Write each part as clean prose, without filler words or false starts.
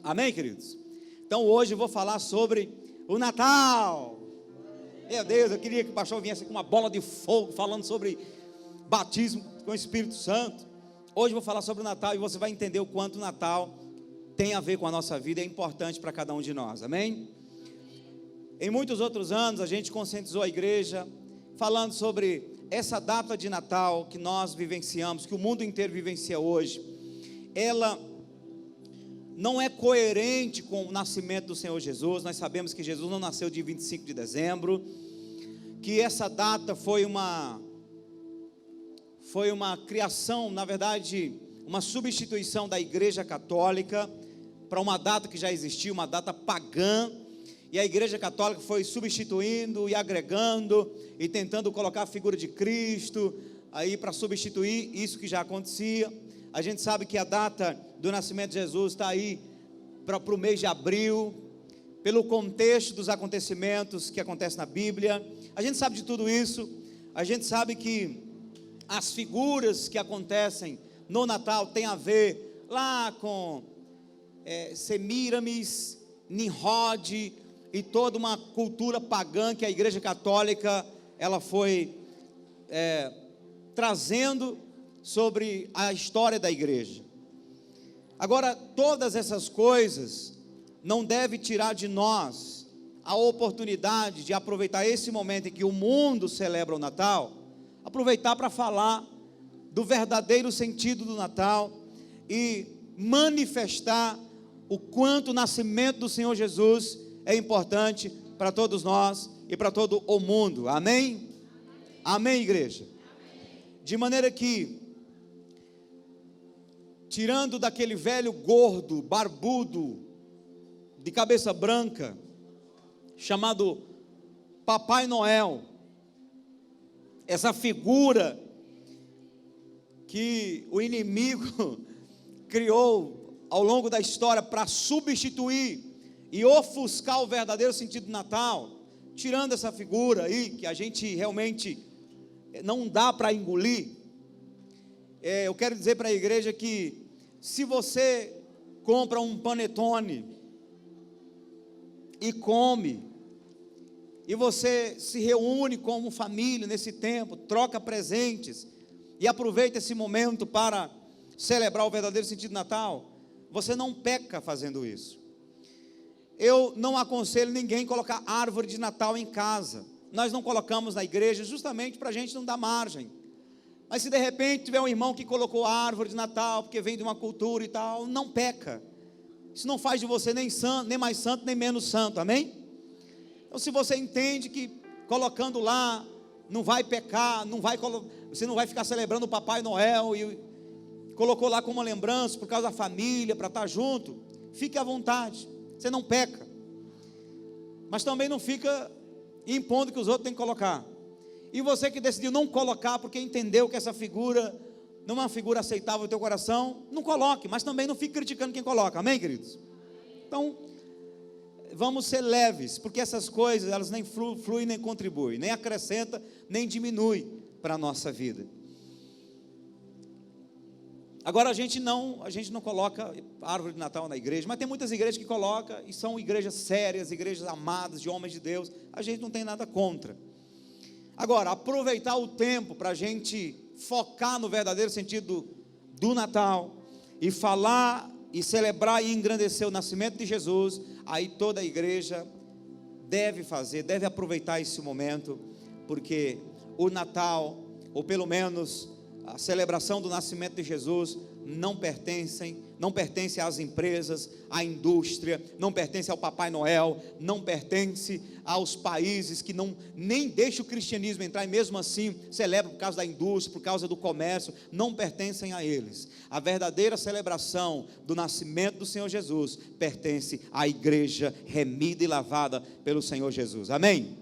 Amém, queridos? Então hoje eu vou falar sobre o Natal. Meu Deus, eu queria que o pastor viesse com uma bola de fogo falando sobre batismo com o Espírito Santo. Hoje eu vou falar sobre o Natal e você vai entender o quanto o Natal tem a ver com a nossa vida, é importante para cada um de nós, amém? Em muitos outros anos a gente conscientizou a igreja falando sobre essa data de Natal que nós vivenciamos, que o mundo inteiro vivencia hoje. Ela não é coerente com o nascimento do Senhor Jesus. Nós sabemos que Jesus não nasceu dia 25 de dezembro, que essa data foi uma criação, na verdade, uma substituição da Igreja Católica para uma data que já existia, uma data pagã, e a Igreja Católica foi substituindo e agregando e tentando colocar a figura de Cristo aí para substituir isso que já acontecia. A gente sabe que a data do nascimento de Jesus está aí para o mês de abril, pelo contexto dos acontecimentos que acontecem na Bíblia. A gente sabe de tudo isso. A gente sabe que as figuras que acontecem no Natal têm a ver lá com Semíramis, Nimrod e toda uma cultura pagã que a Igreja Católica ela foi trazendo sobre a história da igreja. Agora, todas essas coisas não devem tirar de nós a oportunidade de aproveitar esse momento em que o mundo celebra o Natal, aproveitar para falar do verdadeiro sentido do Natal e manifestar o quanto o nascimento do Senhor Jesus é importante para todos nós e para todo o mundo, amém? Amém, igreja? De maneira que, tirando daquele velho gordo, barbudo, de cabeça branca, chamado Papai Noel, essa figura que o inimigo criou ao longo da história para substituir e ofuscar o verdadeiro sentido do Natal, tirando essa figura aí, que a gente realmente não dá para engolir, eu quero dizer para a igreja que se você compra um panetone e come, e você se reúne como família nesse tempo, troca presentes e aproveita esse momento para celebrar o verdadeiro sentido do Natal, você não peca fazendo isso. Eu não aconselho ninguém a colocar árvore de Natal em casa. Nós não colocamos na igreja justamente para a gente não dar margem. Mas se de repente tiver um irmão que colocou árvore de Natal, porque vem de uma cultura e tal, não peca. Isso não faz de você nem santo, nem mais santo, nem menos santo, amém? Então se você entende que colocando lá, não vai pecar, você não vai ficar celebrando o Papai Noel, e colocou lá como uma lembrança, por causa da família, para estar junto, fique à vontade, você não peca. Mas também não fica impondo que os outros têm que colocar. E você que decidiu não colocar porque entendeu que essa figura não é uma figura aceitável no teu coração, não coloque, mas também não fique criticando quem coloca, amém, queridos? Então, vamos ser leves, porque essas coisas, elas nem fluem, nem contribuem, nem acrescenta, nem diminui para a nossa vida. Agora a gente não coloca árvore de Natal na igreja, mas tem muitas igrejas que colocam, e são igrejas sérias, igrejas amadas, de homens de Deus, a gente não tem nada contra. Agora, aproveitar o tempo para a gente focar no verdadeiro sentido do Natal, e falar, e celebrar e engrandecer o nascimento de Jesus, aí toda a igreja deve aproveitar esse momento, porque o Natal, ou pelo menos a celebração do nascimento de Jesus, não pertence às empresas, à indústria, não pertence ao Papai Noel, não pertence aos países que nem deixam o cristianismo entrar, e mesmo assim celebram por causa da indústria, por causa do comércio, não pertencem a eles. A verdadeira celebração do nascimento do Senhor Jesus pertence à igreja remida e lavada pelo Senhor Jesus, amém?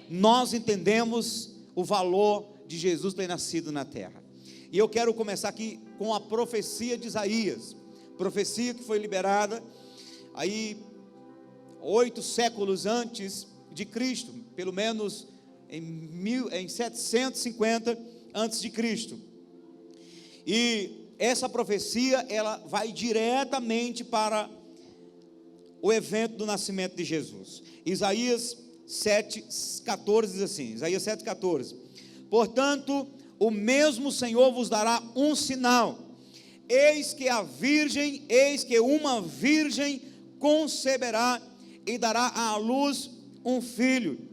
Nós entendemos o valor de Jesus ter nascido na terra. E eu quero começar aqui com a profecia de Isaías, profecia que foi liberada aí 8 séculos antes de Cristo, pelo menos em 750 antes de Cristo. E essa profecia, ela vai diretamente para o evento do nascimento de Jesus. Isaías 7,14 diz assim, Isaías 7,14: portanto, o mesmo Senhor vos dará um sinal, eis que uma virgem conceberá e dará à luz um filho,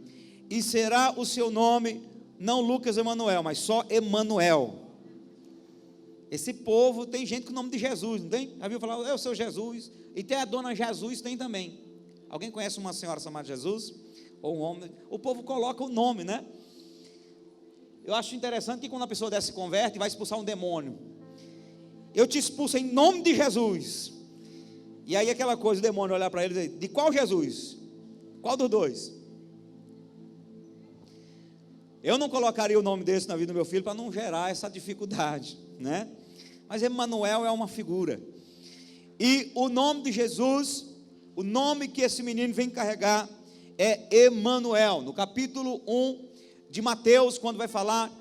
e será o seu nome, não Lucas Emanuel, mas só Emanuel. Esse povo, tem gente com o nome de Jesus, não tem? Já viu falar, eu sou Jesus, e tem a dona Jesus, tem também. Alguém conhece uma senhora chamada Jesus? Ou um homem? O povo coloca o nome, né? Eu acho interessante que quando a pessoa dessa se converte, vai expulsar um demônio. Eu te expulso em nome de Jesus. E aí aquela coisa, o demônio olhar para ele e dizer, de qual Jesus? Qual dos dois? Eu não colocaria o nome desse na vida do meu filho para não gerar essa dificuldade, né? Mas Emanuel é uma figura. E o nome de Jesus, o nome que esse menino vem carregar é Emanuel. No capítulo 1 de Mateus, quando vai falar,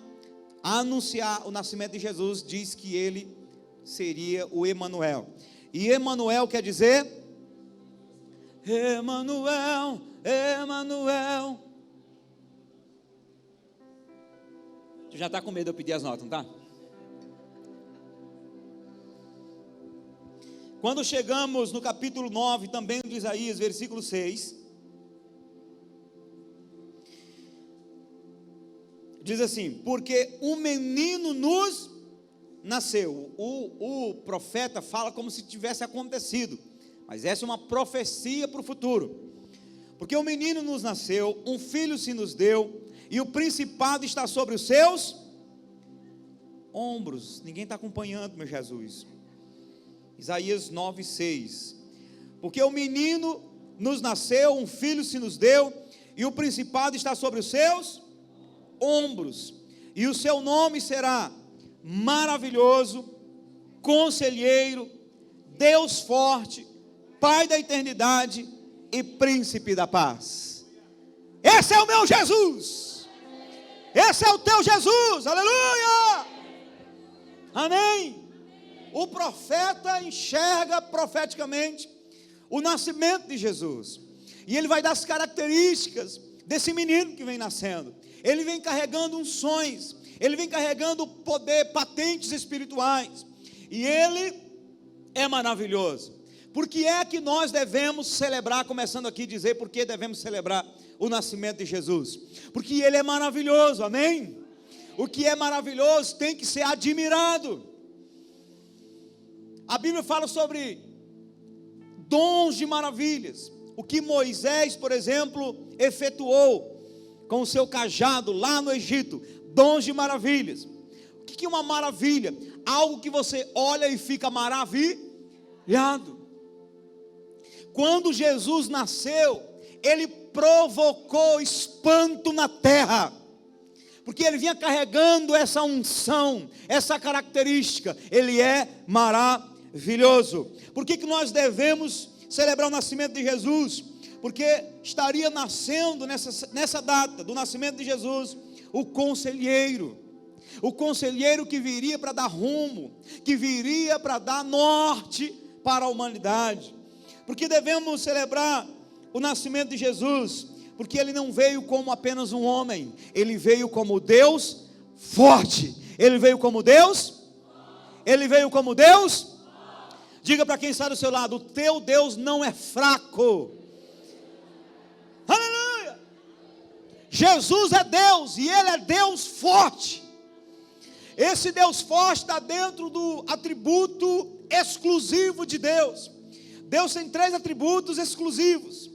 anunciar o nascimento de Jesus, diz que ele seria o Emanuel. E Emanuel quer dizer Emanuel, Emanuel. Tu já está com medo de eu pedir as notas, não está? Quando chegamos no capítulo 9, também de Isaías, versículo 6, diz assim, porque um menino nos nasceu. O profeta fala como se tivesse acontecido, mas essa é uma profecia para o futuro. Porque um menino nos nasceu, um filho se nos deu, e o principado está sobre os seus ombros. Ninguém está acompanhando, meu Jesus. Isaías 9,6. Porque o menino nos nasceu, um filho se nos deu, e o principado está sobre os seus ombros, e o seu nome será Maravilhoso, Conselheiro, Deus Forte, Pai da Eternidade e Príncipe da Paz. Esse é o meu Jesus, esse é o teu Jesus, aleluia, amém. O profeta enxerga profeticamente o nascimento de Jesus, e ele vai dar as características desse menino que vem nascendo. Ele vem carregando unções, ele vem carregando poder, patentes espirituais, e ele é maravilhoso. Por que é que nós devemos celebrar, começando aqui a dizer por que devemos celebrar o nascimento de Jesus? Porque ele é maravilhoso, amém? O que é maravilhoso tem que ser admirado. A Bíblia fala sobre dons de maravilhas, o que Moisés, por exemplo, efetuou com o seu cajado lá no Egito, dons de maravilhas. O que é uma maravilha? Algo que você olha e fica maravilhado. Quando Jesus nasceu, ele provocou espanto na terra, porque ele vinha carregando essa unção, essa característica. Ele é maravilhoso. Por que nós devemos celebrar o nascimento de Jesus? Porque estaria nascendo nessa data do nascimento de Jesus o conselheiro que viria para dar rumo, que viria para dar norte para a humanidade. Porque devemos celebrar o nascimento de Jesus? Porque ele não veio como apenas um homem, ele veio como Deus forte. Ele veio como Deus? Ele veio como Deus? Diga para quem está do seu lado, o teu Deus não é fraco. Aleluia! Jesus é Deus, e ele é Deus forte. Esse Deus forte está dentro do atributo exclusivo de Deus. Deus tem 3 atributos exclusivos,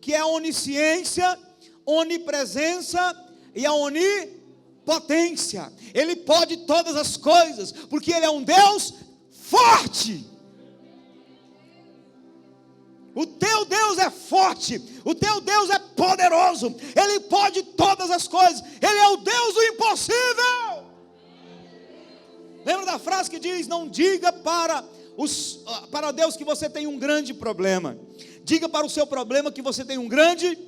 que é a onisciência, onipresença e a onipotência. Ele pode todas as coisas, porque ele é um Deus forte. O teu Deus é forte, o teu Deus é poderoso, ele pode todas as coisas, ele é o Deus do impossível. Lembra da frase que diz: não diga para Deus que você tem um grande problema, diga para o seu problema que você tem um grande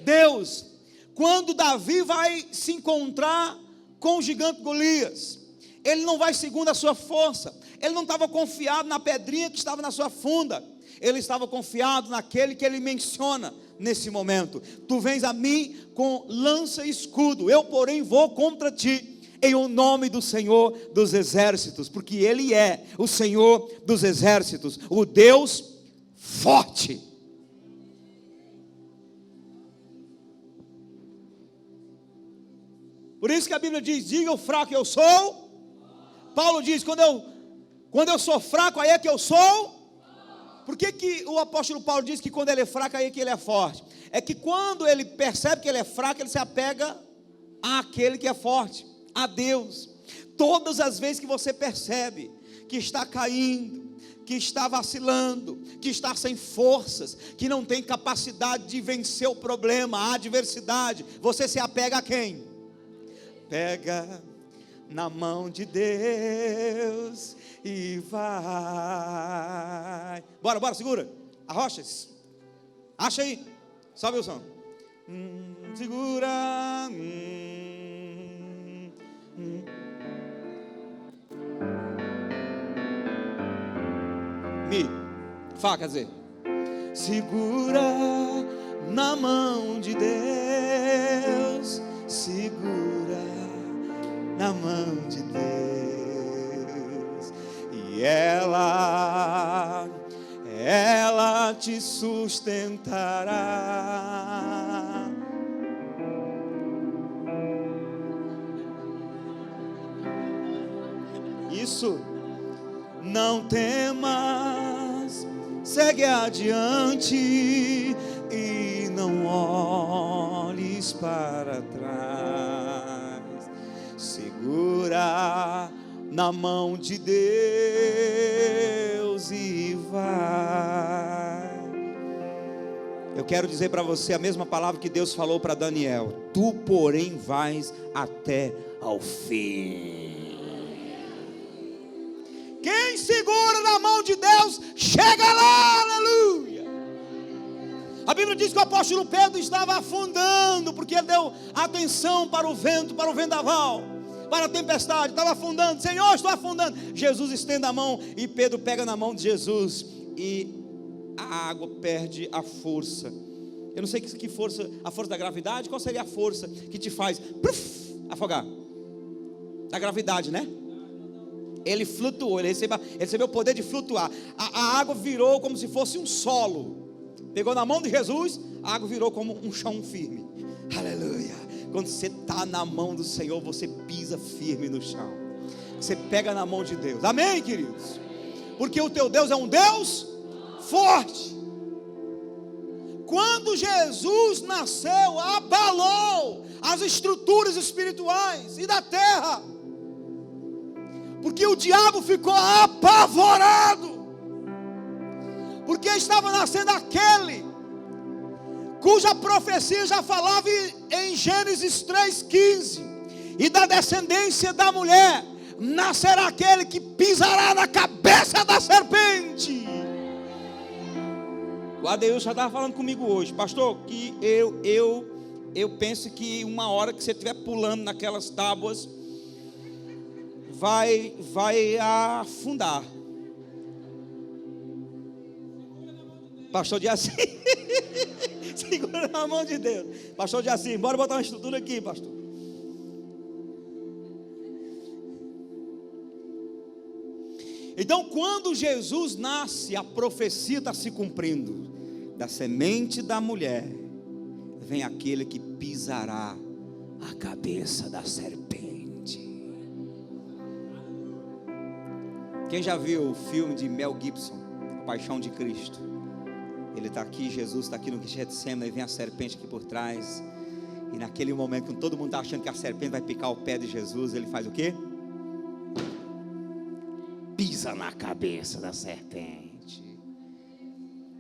Deus. Quando Davi vai se encontrar com o gigante Golias, ele não vai segundo a sua força, ele não estava confiado na pedrinha que estava na sua funda, ele estava confiado naquele que ele menciona nesse momento. Tu vens a mim com lança e escudo, eu porém vou contra ti, em o nome do Senhor dos exércitos, porque Ele é o Senhor dos exércitos, o Deus forte. Por isso que a Bíblia diz, diga o fraco eu sou. Paulo diz, quando eu sou fraco, aí é que eu sou. Por que o apóstolo Paulo diz que quando ele é fraco, aí é que ele é forte? É que quando ele percebe que ele é fraco, ele se apega àquele que é forte, a Deus. Todas as vezes que você percebe que está caindo, que está vacilando, que está sem forças, que não tem capacidade de vencer o problema, a adversidade, você se apega a quem? Pega na mão de Deus e vai. Bora, segura. Arrochas. Acha aí. Sobe o som. Segura. Mi. Fá, quer dizer. Segura na mão de Deus. Segura na mão de Deus, e ela te sustentará. Isso, não temas, segue adiante e não olhes para trás. Segura na mão de Deus e vai. Eu quero dizer para você a mesma palavra que Deus falou para Daniel: tu, porém, vais até ao fim. Quem segura na mão de Deus, chega lá, aleluia. A Bíblia diz que o apóstolo Pedro estava afundando, porque ele deu atenção para o vento, para o vendaval, para a tempestade, estava afundando. Senhor, estou afundando. Jesus estende a mão e Pedro pega na mão de Jesus e a água perde a força. Eu não sei que força, a força da gravidade. Qual seria a força que te faz afogar? Da gravidade, né? Ele flutuou, ele recebeu o poder de flutuar. A água virou como se fosse um solo. Pegou na mão de Jesus, a água virou como um chão firme. Aleluia. Quando você está na mão do Senhor, você pisa firme no chão. Você pega na mão de Deus. Amém, queridos? Porque o teu Deus é um Deus forte. Quando Jesus nasceu, abalou as estruturas espirituais e da terra, porque o diabo ficou apavorado, porque estava nascendo aquele cuja profecia já falava em Gênesis 3,15, e da descendência da mulher nascerá aquele que pisará na cabeça da serpente. O Adeus já estava falando comigo hoje, pastor, que eu penso que uma hora que você estiver pulando naquelas tábuas, vai afundar. Pastor de Assis, segura na mão de Deus. Pastor de Assis, bora botar uma estrutura aqui, pastor. Então, quando Jesus nasce, a profecia está se cumprindo. Da semente da mulher vem aquele que pisará a cabeça da serpente. Quem já viu o filme de Mel Gibson, A Paixão de Cristo? Ele está aqui, Jesus está aqui no Getsemane, e vem a serpente aqui por trás. E naquele momento, quando todo mundo está achando que a serpente vai picar o pé de Jesus, ele faz o quê? Pisa na cabeça da serpente.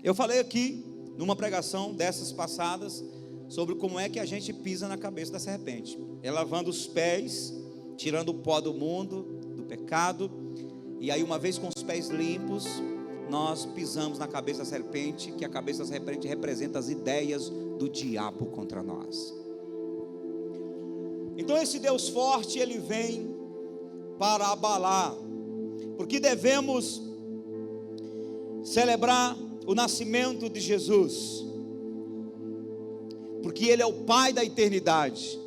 Eu falei aqui, numa pregação dessas passadas, sobre como é que a gente pisa na cabeça da serpente. É lavando os pés, tirando o pó do mundo, do pecado. E aí, uma vez com os pés limpos, nós pisamos na cabeça da serpente, que a cabeça da serpente representa as ideias do diabo contra nós. Então esse Deus forte, ele vem para abalar, porque devemos celebrar o nascimento de Jesus, porque Ele é o Pai da eternidade,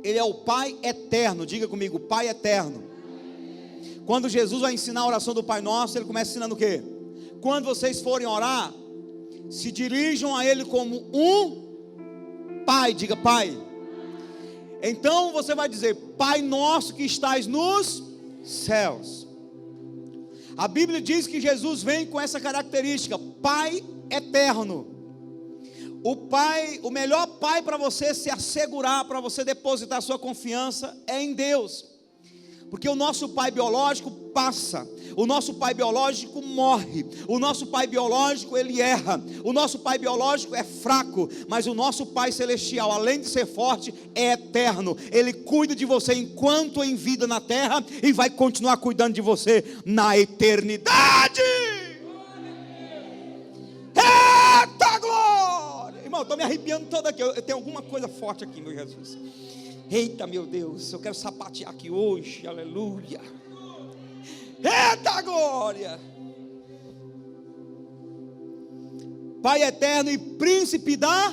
Ele é o Pai eterno. Diga comigo, Pai eterno. Quando Jesus vai ensinar a oração do Pai Nosso, Ele começa ensinando o quê? Quando vocês forem orar, se dirijam a Ele como um Pai. Diga Pai. Então você vai dizer: Pai nosso que estás nos céus. A Bíblia diz que Jesus vem com essa característica, Pai eterno. O Pai, o melhor Pai para você se assegurar, para você depositar sua confiança é em Deus. Porque o nosso pai biológico passa, o nosso pai biológico morre, o nosso pai biológico ele erra, o nosso pai biológico é fraco, mas o nosso Pai celestial, além de ser forte, é eterno. Ele cuida de você enquanto em vida na terra e vai continuar cuidando de você na eternidade. Eita glória! Irmão, eu estou me arrepiando todo aqui, eu tenho alguma coisa forte aqui, meu Jesus. Eita, meu Deus, eu quero sapatear aqui hoje, aleluia. Eita glória! Pai eterno e príncipe da...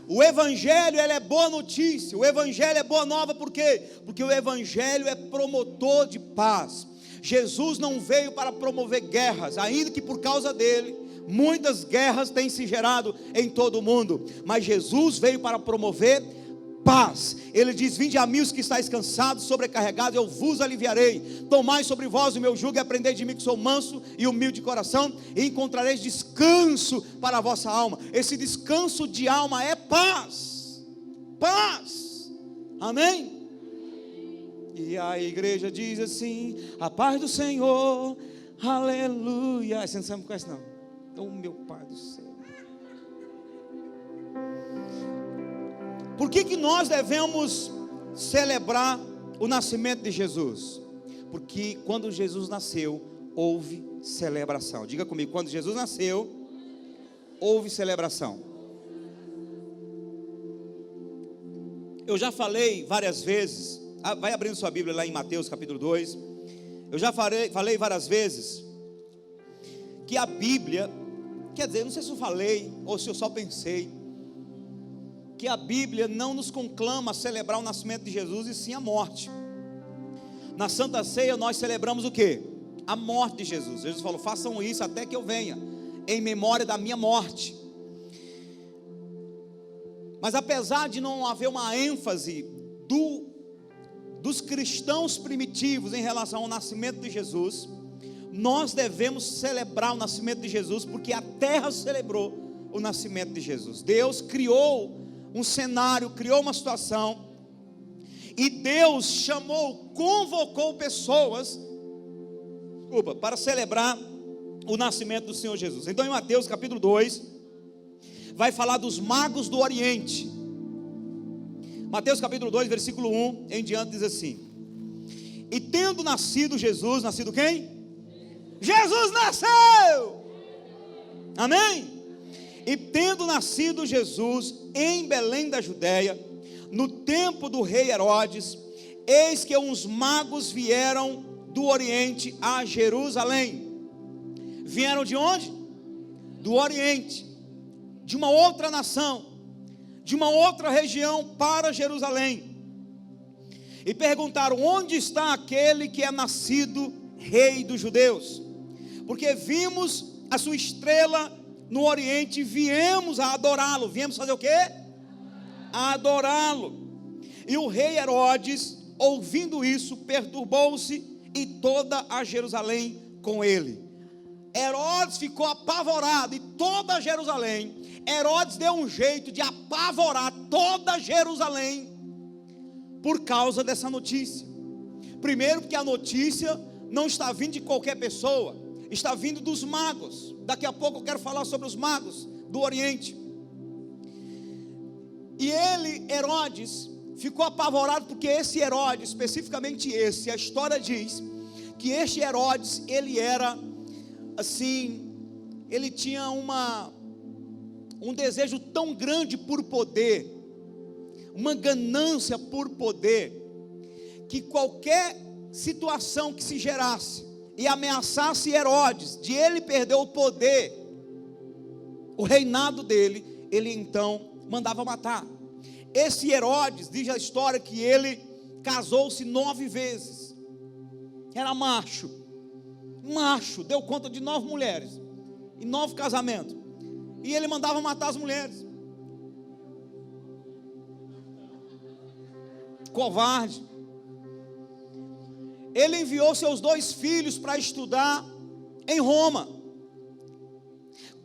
O Evangelho, ele é boa notícia, o Evangelho é boa nova, por quê? Porque o Evangelho é promotor de paz. Jesus não veio para promover guerras, ainda que por causa dele muitas guerras têm se gerado em todo o mundo, mas Jesus veio para promover paz. Ele diz: vinde a mim os que estáis cansados, sobrecarregados, eu vos aliviarei. Tomai sobre vós o meu jugo e aprendei de mim, que sou manso e humilde de coração, e encontrareis descanso para a vossa alma. Esse descanso de alma é paz. Paz. Amém? E a igreja diz assim: a paz do Senhor, aleluia. Você não sabe com essa não? Oh meu Pai do céu. Por que nós devemos celebrar o nascimento de Jesus? Porque quando Jesus nasceu, houve celebração. Diga comigo, quando Jesus nasceu, houve celebração. Eu já falei várias vezes, vai abrindo sua Bíblia lá em Mateus capítulo 2. Eu já falei várias vezes que a Bíblia, quer dizer, não sei se eu falei ou se eu só pensei, que a Bíblia não nos conclama a celebrar o nascimento de Jesus, e sim a morte. Na Santa Ceia nós celebramos o quê? A morte de Jesus. Jesus falou: façam isso até que eu venha, em memória da minha morte. Mas apesar de não haver uma ênfase dos cristãos primitivos em relação ao nascimento de Jesus, nós devemos celebrar o nascimento de Jesus, porque a terra celebrou o nascimento de Jesus. Deus criou um cenário, criou uma situação, e Deus chamou, convocou pessoas para celebrar o nascimento do Senhor Jesus. Então em Mateus capítulo 2 vai falar dos magos do Oriente. Mateus capítulo 2 versículo 1 em diante diz assim: e tendo nascido Jesus, nascido quem? Jesus nasceu! Amém? E tendo nascido Jesus em Belém da Judéia, no tempo do rei Herodes, eis que uns magos vieram do Oriente a Jerusalém. Vieram de onde? Do Oriente, de uma outra nação, de uma outra região para Jerusalém. E perguntaram: onde está aquele que é nascido rei dos judeus? Porque vimos a sua estrela no Oriente, viemos a adorá-lo. Viemos fazer o quê? A adorá-lo. E o rei Herodes, ouvindo isso, perturbou-se, e toda a Jerusalém com ele. Herodes ficou apavorado, e toda Jerusalém. Herodes deu um jeito de apavorar toda Jerusalém por causa dessa notícia. Primeiro, porque a notícia não está vindo de qualquer pessoa, está vindo dos magos. Daqui a pouco eu quero falar sobre os magos do Oriente. E ele, Herodes, ficou apavorado, porque esse Herodes, especificamente esse, a história diz que este Herodes, ele era assim, ele tinha um desejo tão grande por poder, uma ganância por poder, que qualquer situação que se gerasse e ameaçasse Herodes de ele perder o poder, o reinado dele, ele então mandava matar. Esse Herodes, diz a história que ele casou-se 9 vezes, era macho, deu conta de 9 mulheres, e 9 casamentos, e ele mandava matar as mulheres, covarde. Ele enviou seus 2 filhos para estudar em Roma.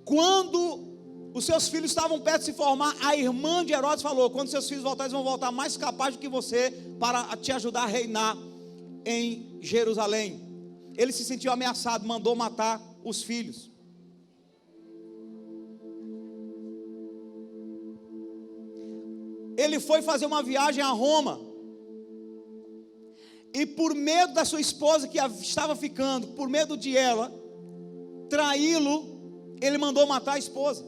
Quando os seus filhos estavam perto de se formar, a irmã de Herodes falou: quando seus filhos voltarem, eles vão voltar mais capazes do que você para te ajudar a reinar em Jerusalém. Ele se sentiu ameaçado, mandou matar os filhos. Ele foi fazer uma viagem a Roma, e por medo da sua esposa que estava ficando, por medo de ela traí-lo, ele mandou matar a esposa.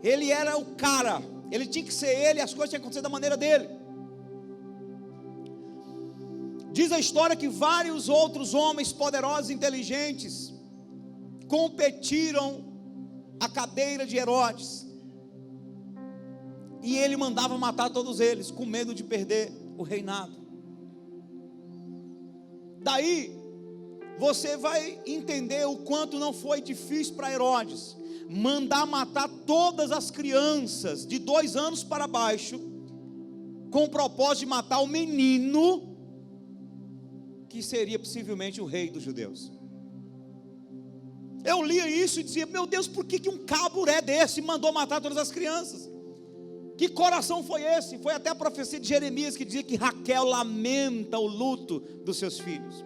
Ele era o cara, ele tinha que ser ele, as coisas tinham que acontecer da maneira dele. Diz a história que vários outros homens poderosos e inteligentes competiram a cadeira de Herodes, e ele mandava matar todos eles, com medo de perder o reinado. Daí você vai entender o quanto não foi difícil para Herodes mandar matar todas as crianças de 2 anos para baixo, com o propósito de matar o menino que seria possivelmente o rei dos judeus. Eu lia isso e dizia: meu Deus, por que um caburé desse mandou matar todas as crianças? Que coração foi esse? Foi até a profecia de Jeremias que dizia que Raquel lamenta o luto dos seus filhos.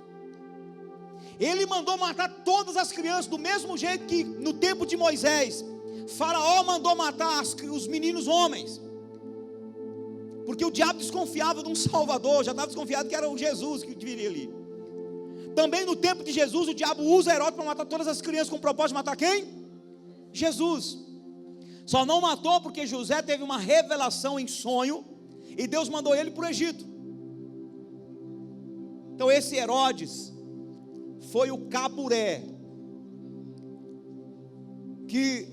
Ele mandou matar todas as crianças, do mesmo jeito que no tempo de Moisés, Faraó mandou matar os meninos homens, porque o diabo desconfiava de um salvador, já estava desconfiado que era o Jesus que viria ali. Também no tempo de Jesus, o diabo usa Herodes para matar todas as crianças, com o propósito de matar quem? Jesus. Só não matou porque José teve uma revelação em sonho, e Deus mandou ele para o Egito. Então esse Herodes foi o caburé que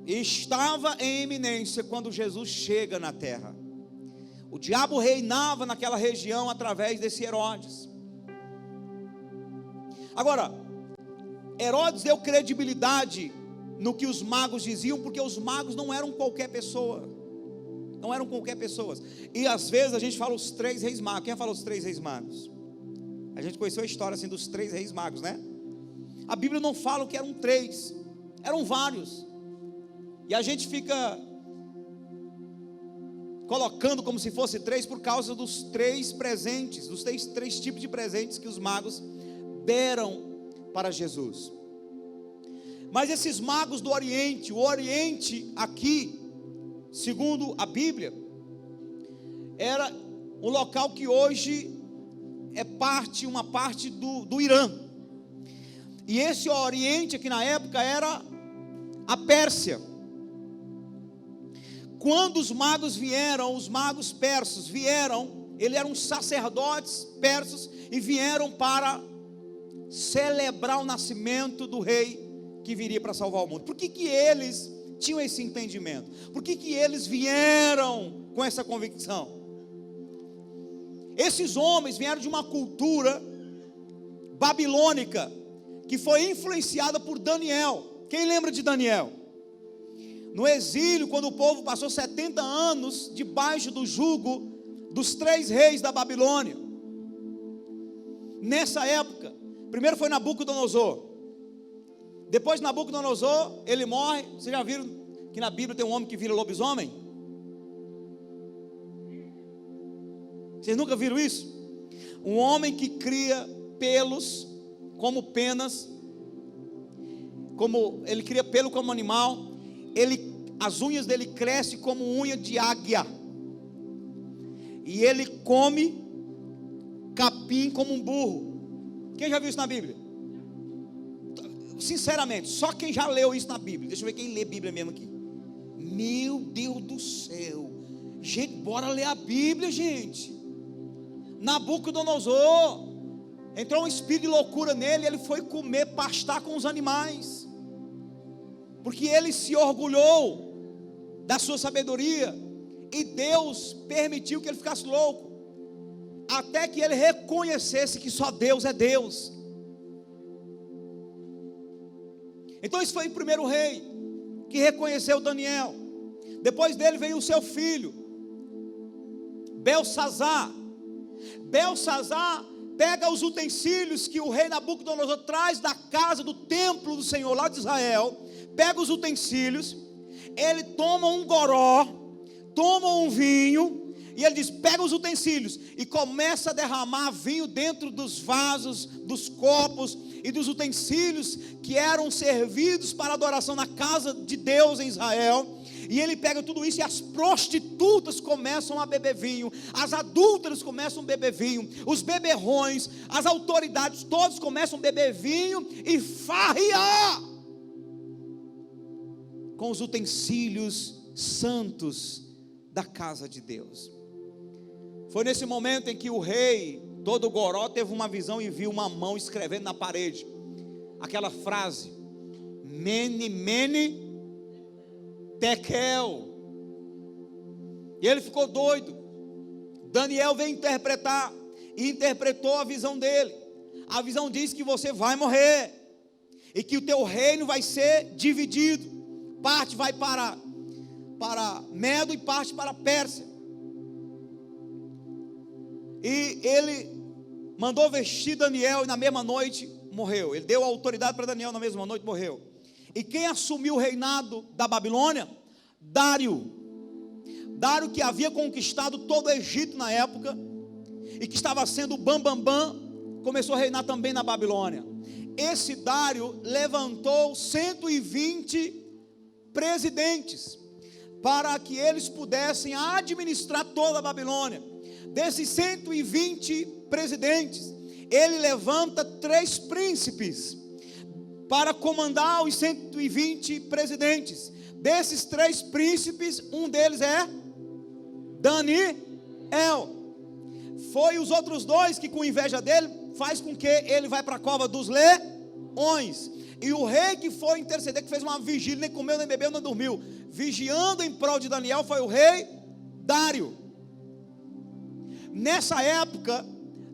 estava em eminência quando Jesus chega na terra. O diabo reinava naquela região através desse Herodes. Agora, Herodes deu credibilidade no que os magos diziam, porque os magos não eram qualquer pessoa, não eram qualquer pessoas. E às vezes a gente fala os 3 reis magos. Quem fala os 3 reis magos? A gente conheceu a história assim dos 3 reis magos, né? A Bíblia não fala que eram 3, eram vários. E a gente fica colocando como se fosse 3 por causa dos 3 presentes, dos 3 tipos de presentes que os magos deram para Jesus. Mas esses magos do Oriente, o Oriente aqui, segundo a Bíblia, era um local que hoje é uma parte do Irã. E esse Oriente aqui na época era a Pérsia. Quando os magos persas vieram, eles eram sacerdotes persas e vieram para celebrar o nascimento do rei que viria para salvar o mundo. Por que eles tinham esse entendimento? Por que eles vieram com essa convicção? Esses homens vieram de uma cultura babilônica que foi influenciada por Daniel. Quem lembra de Daniel? No exílio, quando o povo passou 70 anos debaixo do jugo dos 3 reis da Babilônia. Nessa época, primeiro foi Nabucodonosor. Depois de Nabucodonosor, ele morre. Vocês já viram que na Bíblia tem um homem que vira lobisomem? Vocês nunca viram isso? Um homem que cria pelos como penas, como ele cria pelo como animal, as unhas dele crescem como unha de águia, e ele come capim como um burro. Quem já viu isso na Bíblia? Sinceramente, só quem já leu isso na Bíblia. Deixa eu ver quem lê Bíblia mesmo aqui. Meu Deus do céu, gente, bora ler a Bíblia, gente. Nabucodonosor, Entrou um espírito de loucura nele, ele foi comer, pastar com os animais, porque ele se orgulhou da sua sabedoria, e Deus permitiu que ele ficasse louco, até que ele reconhecesse que só Deus é Deus. Então esse foi o primeiro rei que reconheceu Daniel. Depois dele veio o seu filho Belsazar. Belsazar pega os utensílios que o rei Nabucodonosor traz da casa do templo do Senhor lá de Israel, pega os utensílios, ele toma um goró, toma um vinho, e ele diz: pega os utensílios, e começa a derramar vinho dentro dos vasos, dos copos e dos utensílios que eram servidos para adoração na casa de Deus em Israel. E ele pega tudo isso, e as prostitutas começam a beber vinho, as adúlteras começam a beber vinho, os beberrões, as autoridades, todos começam a beber vinho e farrear com os utensílios santos da casa de Deus. Foi nesse momento em que o rei, todo goró, teve uma visão e viu uma mão escrevendo na parede aquela frase: Mene, Mene, Tekel. E ele ficou doido. Daniel veio interpretar, e interpretou a visão dele. A visão diz que você vai morrer, e que o teu reino vai ser dividido. Parte vai para Medo e parte para Pérsia. E ele mandou vestir Daniel, e na mesma noite morreu. Ele deu autoridade para Daniel, na mesma noite morreu. E quem assumiu o reinado da Babilônia? Dário. Dário, que havia conquistado todo o Egito na época, e que estava sendo o bambambam, começou a reinar também na Babilônia. Esse Dário levantou 120 presidentes, para que eles pudessem administrar toda a Babilônia. Desses 120 presidentes, ele levanta 3 príncipes para comandar os 120 presidentes. Desses 3 príncipes, um deles é Daniel. Foi os outros 2 que, com inveja dele, faz com que ele vá para a cova dos leões. E o rei que foi interceder, que fez uma vigília, nem comeu, nem bebeu, nem dormiu, vigiando em prol de Daniel, foi o rei Dário. Nessa época,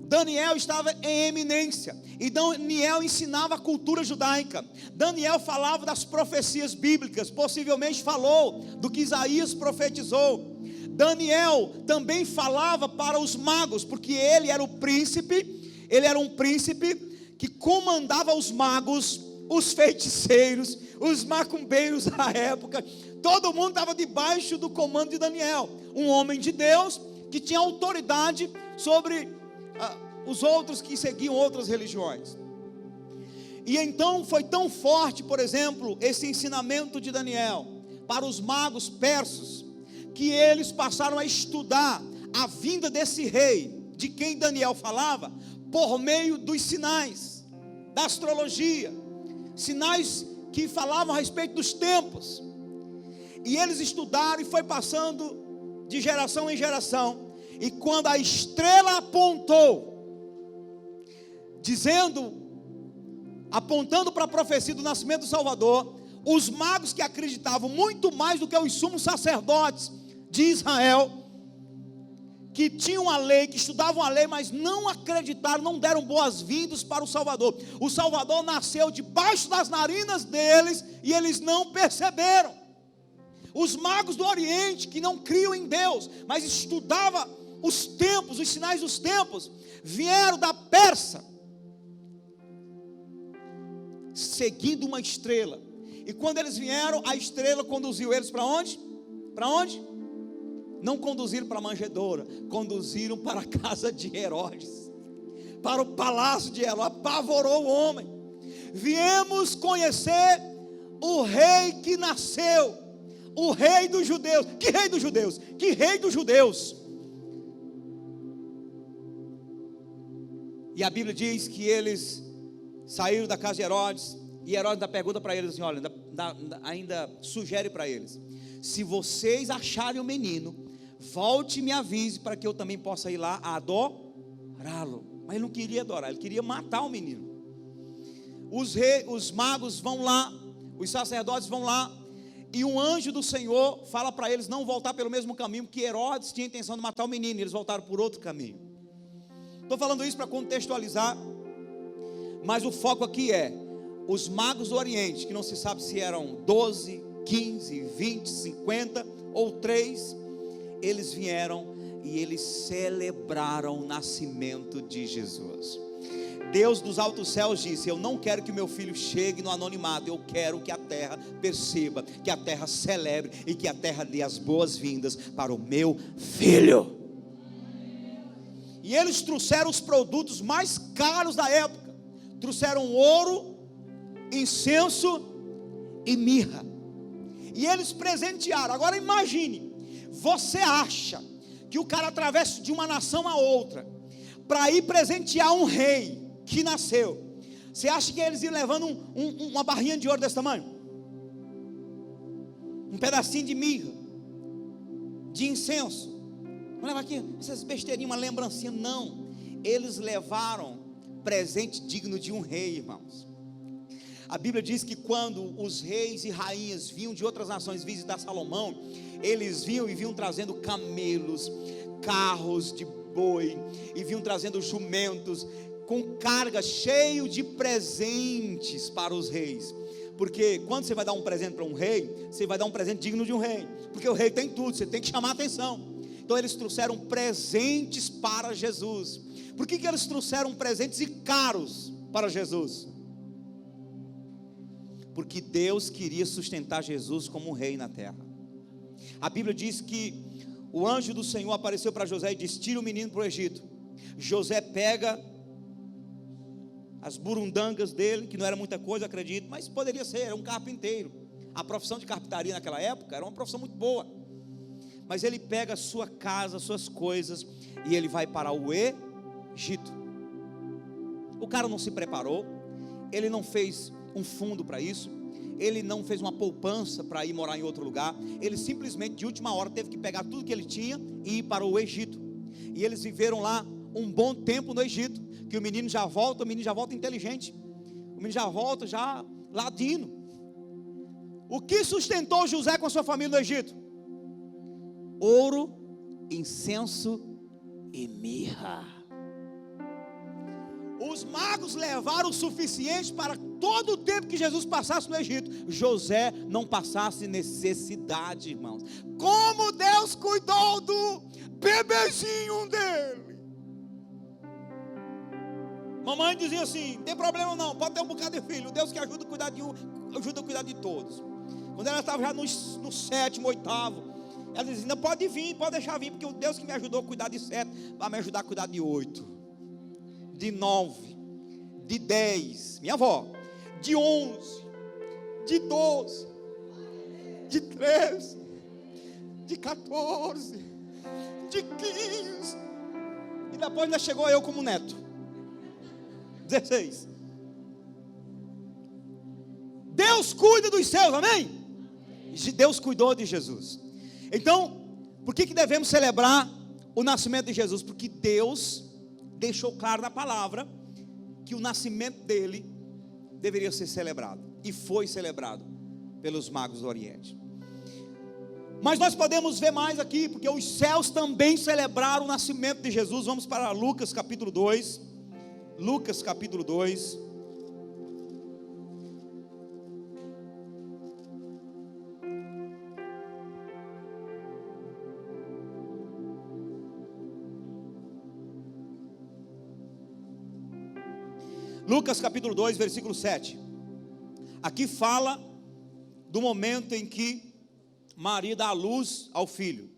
Daniel estava em eminência, e Daniel ensinava a cultura judaica. Daniel falava das profecias bíblicas, possivelmente falou do que Isaías profetizou. Daniel também falava para os magos, porque ele era um príncipe que comandava os magos, os feiticeiros, os macumbeiros da época. Todo mundo estava debaixo do comando de Daniel, um homem de Deus que tinha autoridade sobre os outros que seguiam outras religiões. E então foi tão forte, por exemplo, esse ensinamento de Daniel para os magos persas, que eles passaram a estudar a vinda desse rei, de quem Daniel falava, por meio dos sinais, da astrologia, sinais que falavam a respeito dos tempos. E eles estudaram, e foi passando de geração em geração. E quando a estrela apontou, apontando para a profecia do nascimento do Salvador, os magos, que acreditavam muito mais do que os sumos sacerdotes de Israel, que tinham a lei, que estudavam a lei, mas não acreditaram, não deram boas-vindas para o Salvador. O Salvador nasceu debaixo das narinas deles, e eles não perceberam. Os magos do Oriente, que não criam em Deus, mas estudavam os tempos, os sinais dos tempos, vieram da Pérsia, seguindo uma estrela. E quando eles vieram, a estrela conduziu eles para onde? Para onde? Não conduziram para a manjedoura, conduziram para a casa de Herodes, para o palácio de Herodes. Apavorou o homem. Viemos conhecer o rei que nasceu, o rei dos judeus. Que rei dos judeus? Que rei dos judeus? E a Bíblia diz que eles saíram da casa de Herodes, e Herodes dá pergunta para eles assim: olha, ainda sugere para eles: se vocês acharem o menino, volte e me avise, para que eu também possa ir lá adorá-lo. Mas ele não queria adorar, ele queria matar o menino. Os magos vão lá, os sacerdotes vão lá, e um anjo do Senhor fala para eles não voltar pelo mesmo caminho, que Herodes tinha a intenção de matar o menino, e eles voltaram por outro caminho. Estou falando isso para contextualizar, mas o foco aqui é os magos do Oriente, que não se sabe se eram 12, 15, 20, 50 ou 3, eles vieram e eles celebraram o nascimento de Jesus. Deus dos altos céus disse: eu não quero que meu filho chegue no anonimato, eu quero que a terra perceba, que a terra celebre e que a terra dê as boas-vindas para o meu filho. E eles trouxeram os produtos mais caros da época, trouxeram ouro, incenso e mirra, e eles presentearam. Agora imagine, você acha que o cara atravessa de uma nação a outra para ir presentear um rei que nasceu? Você acha que eles iam levando uma barrinha de ouro desse tamanho? Um pedacinho de mirra, de incenso? Vamos levar aqui essas besteirinhas, uma lembrancinha? Não, eles levaram presente digno de um rei, irmãos. A Bíblia diz que quando os reis e rainhas vinham de outras nações visitar Salomão, eles vinham trazendo camelos, carros de boi, e vinham trazendo jumentos, com carga, cheio de presentes para os reis. Porque quando você vai dar um presente para um rei, você vai dar um presente digno de um rei, porque o rei tem tudo, você tem que chamar a atenção. Então eles trouxeram presentes para Jesus. Por que eles trouxeram presentes e caros para Jesus? Porque Deus queria sustentar Jesus como um rei na terra. A Bíblia diz que o anjo do Senhor apareceu para José e disse: tira o menino para o Egito. José pega as burundangas dele, que não era muita coisa, acredito, mas poderia ser, era um carpinteiro. A profissão de carpintaria naquela época era uma profissão muito boa. Mas ele pega a sua casa, as suas coisas, e ele vai para o Egito. O cara não se preparou, ele não fez um fundo para isso, ele não fez uma poupança para ir morar em outro lugar. Ele simplesmente de última hora teve que pegar tudo que ele tinha e ir para o Egito. E eles viveram lá um bom tempo no Egito, que o menino já volta inteligente, o menino já volta já ladino. O que sustentou José com a sua família no Egito? Ouro, incenso e mirra. Os magos levaram o suficiente para todo o tempo que Jesus passasse no Egito, José não passasse necessidade, irmãos. Como Deus cuidou do bebezinho dele. Mamãe dizia assim: não tem problema não, pode ter um bocado de filho, Deus que ajuda a cuidar de um, ajuda a cuidar de todos. Quando ela estava já no 7º, 8º, ela dizia: ainda pode vir, pode deixar vir, porque o Deus que me ajudou a cuidar de 7 vai me ajudar a cuidar de 8, de 9, de 10, minha avó, de 11, de 12, de 13, de 14, de 15, e depois ainda chegou eu como neto, 16. Deus cuida dos seus, amém? Deus cuidou de Jesus. Então, por que devemos celebrar o nascimento de Jesus? Porque Deus deixou claro na palavra que o nascimento dele deveria ser celebrado, e foi celebrado pelos magos do Oriente. Mas nós podemos ver mais aqui, porque os céus também celebraram o nascimento de Jesus. Vamos para Lucas capítulo 2. Lucas capítulo 2. Lucas capítulo 2, versículo 7. Aqui fala do momento em que Maria dá a luz ao filho,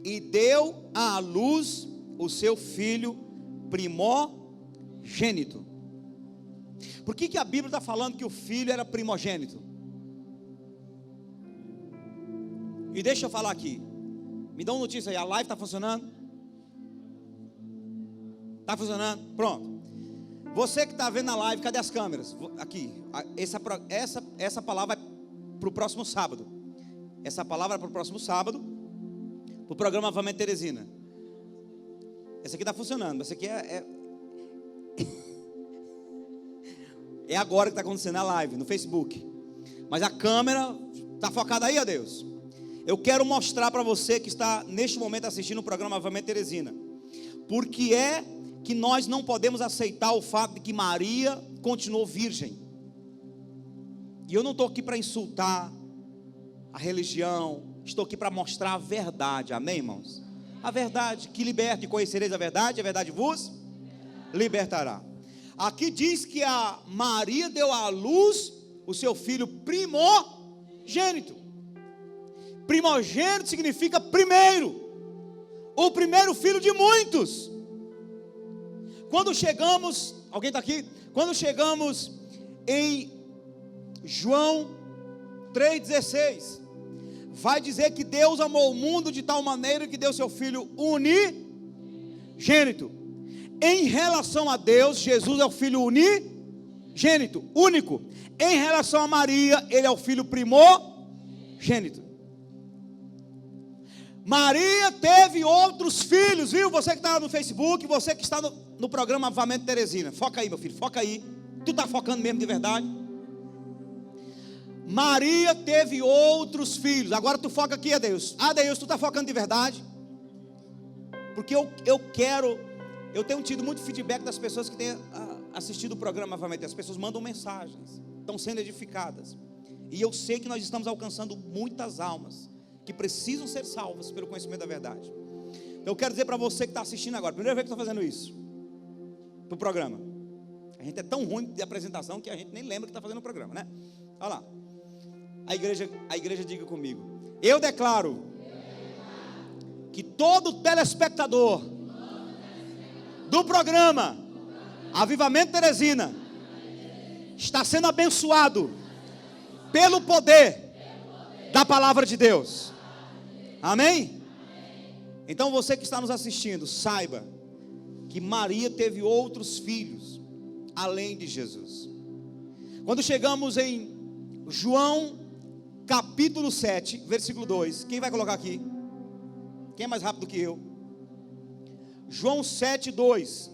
e deu à luz o seu filho primogênito. Por que a Bíblia está falando que o filho era primogênito? E deixa eu falar aqui, me dá uma notícia aí, a live está funcionando? Está funcionando? Pronto. Você que está vendo a live, cadê as câmeras? Aqui, essa palavra é para o próximo sábado. Essa palavra é para o próximo sábado, para o programa Avamento Teresina. Essa aqui está funcionando. Essa aqui É agora que está acontecendo a live, no Facebook. Mas a câmera está focada aí, ó Deus. Eu quero mostrar para você que está neste momento assistindo o programa Avivamento Teresina. Por que é que nós não podemos aceitar o fato de que Maria continuou virgem? E eu não estou aqui para insultar a religião, estou aqui para mostrar a verdade, amém, irmãos? A verdade que liberta, e conhecereis a verdade vos libertará. Aqui diz que a Maria deu à luz o seu filho primogênito. Primogênito significa primeiro, o primeiro filho de muitos. Quando chegamos, alguém está aqui? Quando chegamos em João 3,16, vai dizer que Deus amou o mundo de tal maneira que deu seu filho unigênito. Em relação a Deus, Jesus é o filho unigênito, único. Em relação a Maria, ele é o filho primogênito. Maria teve outros filhos, viu? Você que está no Facebook, você que está no programa Avivamento Teresina. Foca aí, meu filho, foca aí. Tu está focando mesmo de verdade? Maria teve outros filhos. Agora tu foca aqui, Adeus. Adeus, tu está focando de verdade? Porque eu tenho tido muito feedback das pessoas que têm assistido o programa Avivamento. As pessoas mandam mensagens, estão sendo edificadas. E eu sei que nós estamos alcançando muitas almas que precisam ser salvas pelo conhecimento da verdade. Então eu quero dizer para você que está assistindo agora, primeira vez que estou fazendo isso para o programa. A gente é tão ruim de apresentação que a gente nem lembra que está fazendo o programa, né? Olha lá. A igreja diga comigo: eu declaro que todo telespectador do programa Avivamento Teresina está sendo abençoado pelo poder da palavra de Deus. Amém? Então você que está nos assistindo, saiba que Maria teve outros filhos além de Jesus. Quando chegamos em João capítulo 7, versículo 2, quem vai colocar aqui? Quem é mais rápido que eu? João 7, 2.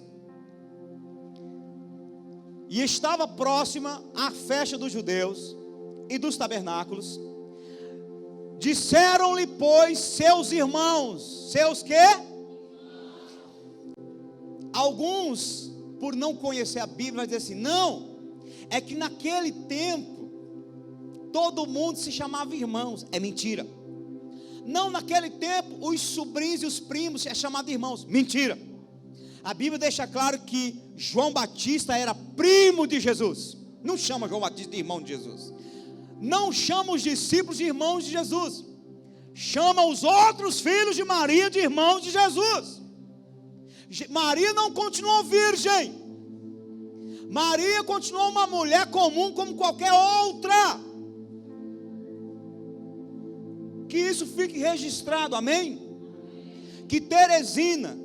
E estava próxima a festa dos judeus e dos tabernáculos. Disseram-lhe, pois, seus irmãos, seus quê? Alguns, por não conhecer a Bíblia, vai dizer assim: não, é que naquele tempo todo mundo se chamava irmãos. É mentira. Não, naquele tempo os sobrinhos e os primos é chamado irmãos. Mentira. A Bíblia deixa claro que João Batista era primo de Jesus. Não chama João Batista de irmão de Jesus. Não chama os discípulos de irmãos de Jesus. Chama os outros filhos de Maria de irmãos de Jesus. Maria não continuou virgem. Maria continuou uma mulher comum como qualquer outra. Que isso fique registrado, amém? Que Teresina,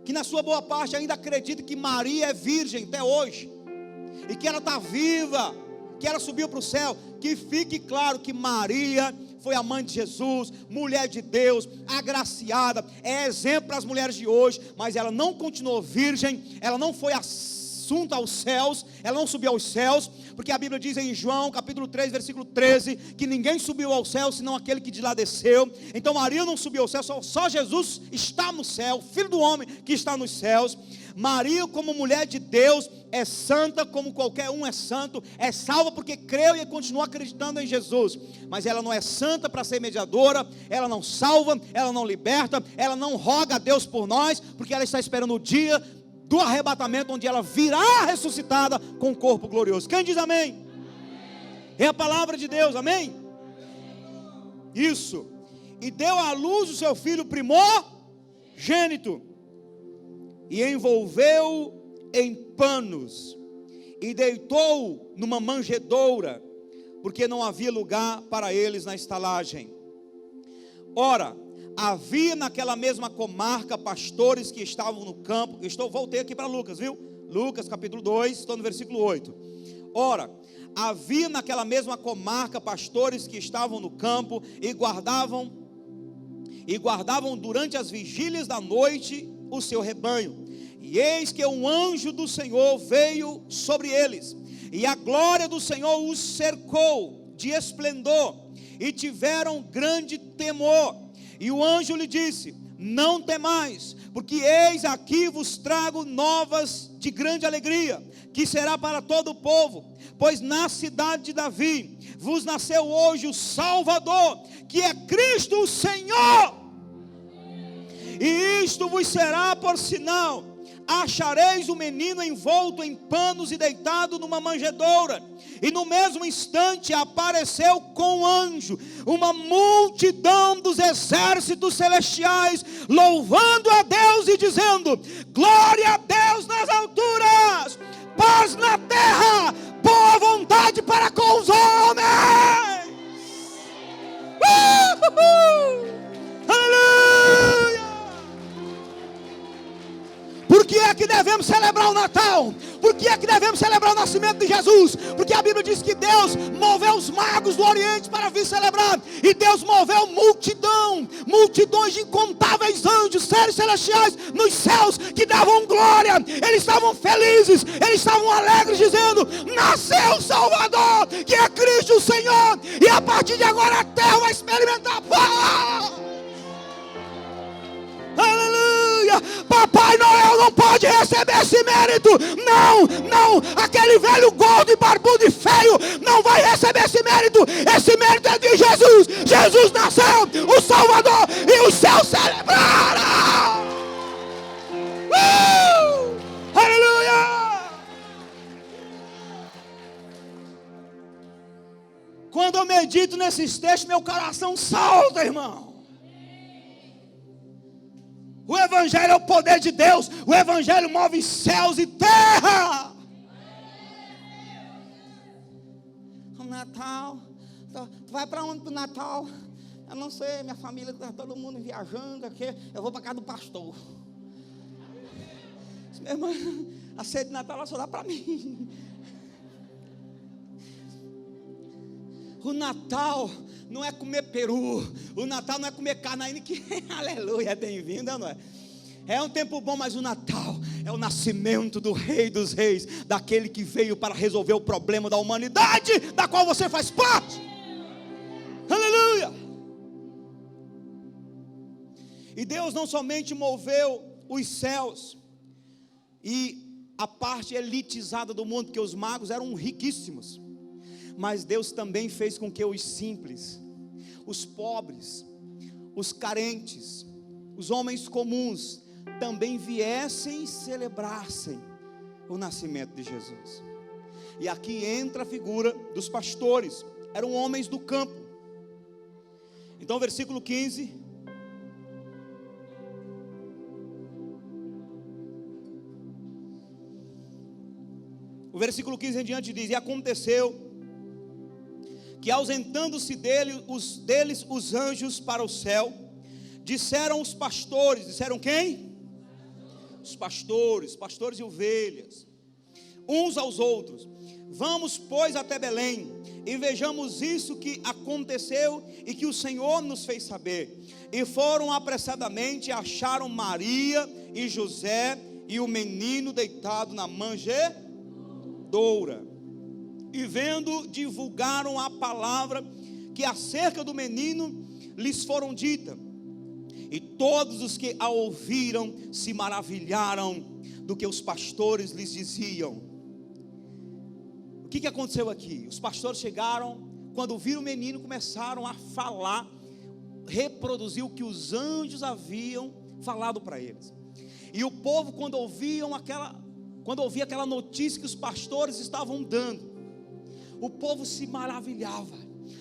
que na sua boa parte ainda acredita que Maria é virgem até hoje, e que ela está viva, que ela subiu para o céu, que fique claro que Maria foi a mãe de Jesus, mulher de Deus, agraciada, é exemplo para as mulheres de hoje, mas ela não continuou virgem, ela não foi assunta aos céus, ela não subiu aos céus, porque a Bíblia diz em João capítulo 3, versículo 13, que ninguém subiu ao céu, senão aquele que de lá desceu. Então Maria não subiu ao céu, só Jesus está no céu, Filho do homem que está nos céus. Maria, como mulher de Deus, é santa como qualquer um é santo, é salva porque creu e continua acreditando em Jesus, mas ela não é santa para ser mediadora, ela não salva, ela não liberta, ela não roga a Deus por nós, porque ela está esperando o dia do arrebatamento, onde ela virá ressuscitada com o corpo glorioso. Quem diz amém? Amém. É a palavra de Deus, amém? Isso. E deu à luz o seu filho primogênito, e envolveu em panos, e deitou numa manjedoura, porque não havia lugar para eles na estalagem. Ora, havia naquela mesma comarca pastores que estavam no campo. Voltei aqui para Lucas, viu? Lucas capítulo 2, estou no versículo 8. Ora, havia naquela mesma comarca pastores que estavam no campo e guardavam durante as vigílias da noite o seu rebanho. E eis que um anjo do Senhor veio sobre eles, e a glória do Senhor os cercou de esplendor, e tiveram grande temor. E o anjo lhe disse: não temais, porque eis aqui vos trago novas de grande alegria, que será para todo o povo, pois na cidade de Davi vos nasceu hoje o Salvador, que é Cristo o Senhor. E isto vos será por sinal: achareis o menino envolto em panos e deitado numa manjedoura. E no mesmo instante apareceu com anjo uma multidão dos exércitos celestiais, louvando a Deus e dizendo: glória a Deus nas alturas, paz na terra, boa vontade para com os homens. Aleluia! Por que é que devemos celebrar o Natal? Por que é que devemos celebrar o nascimento de Jesus? Porque a Bíblia diz que Deus moveu os magos do Oriente para vir celebrar. E Deus moveu multidões de incontáveis anjos, seres celestiais nos céus, que davam glória. Eles estavam felizes, eles estavam alegres, dizendo: nasceu o Salvador, que é Cristo o Senhor. E a partir de agora a terra vai experimentar paz. Aleluia! Papai Noel não pode receber esse mérito. Não, aquele velho gordo e barbudo e feio não vai receber esse mérito. Esse mérito é de Jesus. Jesus nasceu, o Salvador, e os céus celebraram. Aleluia! Quando eu medito nesses textos, meu coração salta, irmão. O Evangelho é o poder de Deus. O Evangelho move céus e terra. O Natal, tu vai para onde pro Natal? Eu não sei, minha família está todo mundo viajando aqui. Eu vou para casa do pastor. Minha irmã, a ceia de Natal ela só dá para mim. O Natal não é comer peru. O Natal não é comer carne, que aleluia, é bem-vindo, não é? É um tempo bom, mas o Natal é o nascimento do Rei dos Reis, daquele que veio para resolver o problema da humanidade, da qual você faz parte. Aleluia! E Deus não somente moveu os céus e a parte elitizada do mundo, porque os magos eram riquíssimos, mas Deus também fez com que os simples, os pobres, os carentes, os homens comuns também viessem e celebrassem o nascimento de Jesus. E aqui entra a figura dos pastores. Eram homens do campo. Então versículo 15. O versículo 15 em diante diz: e aconteceu que, ausentando-se deles os anjos para o céu, disseram os pastores, disseram quem? Os pastores e ovelhas, uns aos outros: vamos, pois, até Belém, e vejamos isso que aconteceu e que o Senhor nos fez saber. E foram apressadamente, acharam Maria e José e o menino deitado na manjedoura. E vendo, divulgaram a palavra que acerca do menino lhes foram dita. E todos os que a ouviram se maravilharam do que os pastores lhes diziam. O que aconteceu aqui? Os pastores chegaram, quando viram o menino, começaram a falar, reproduzir o que os anjos haviam falado para eles. E o povo, quando ouvia aquela notícia que os pastores estavam dando, o povo se maravilhava,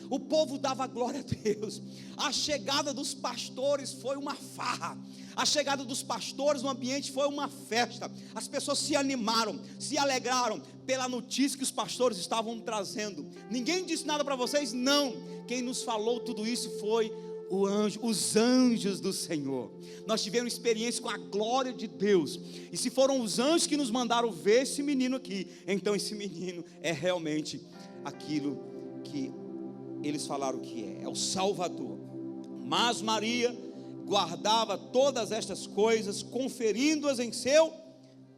o povo dava glória a Deus. A chegada dos pastores foi uma farra. A chegada dos pastores no ambiente foi uma festa. As pessoas se animaram, se alegraram pela notícia que os pastores estavam trazendo. Ninguém disse nada para vocês? Não. Quem nos falou tudo isso foi os anjos do Senhor. Nós tivemos experiência com a glória de Deus. E se foram os anjos que nos mandaram ver esse menino aqui, então esse menino é realmente aquilo que eles falaram que é o Salvador. Mas Maria guardava todas estas coisas, conferindo-as em seu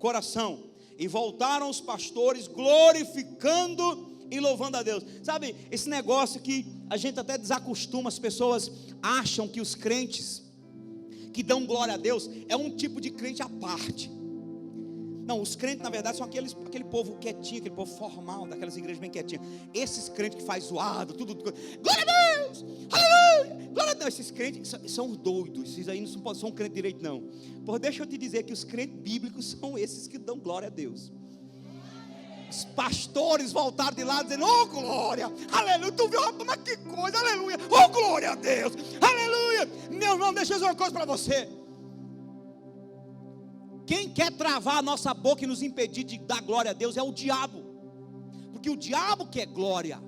coração. E voltaram os pastores glorificando e louvando a Deus. Sabe, esse negócio que a gente até desacostuma, as pessoas acham que os crentes que dão glória a Deus é um tipo de crente à parte. Não, os crentes na verdade são aquele povo quietinho, aquele povo formal, daquelas igrejas bem quietinhas. Esses crentes que faz zoado, tudo, glória a Deus, aleluia, glória a Deus. Esses crentes são doidos, esses aí não são crente direito não. Por deixa eu te dizer que os crentes bíblicos são esses que dão glória a Deus. Os pastores voltaram de lá dizendo, oh glória, aleluia, tu viu, mas que coisa, aleluia, oh glória a Deus, aleluia. Meu irmão, deixa eu dizer uma coisa para você. Quem quer travar a nossa boca e nos impedir de dar glória a Deus é o diabo, porque o diabo quer glória.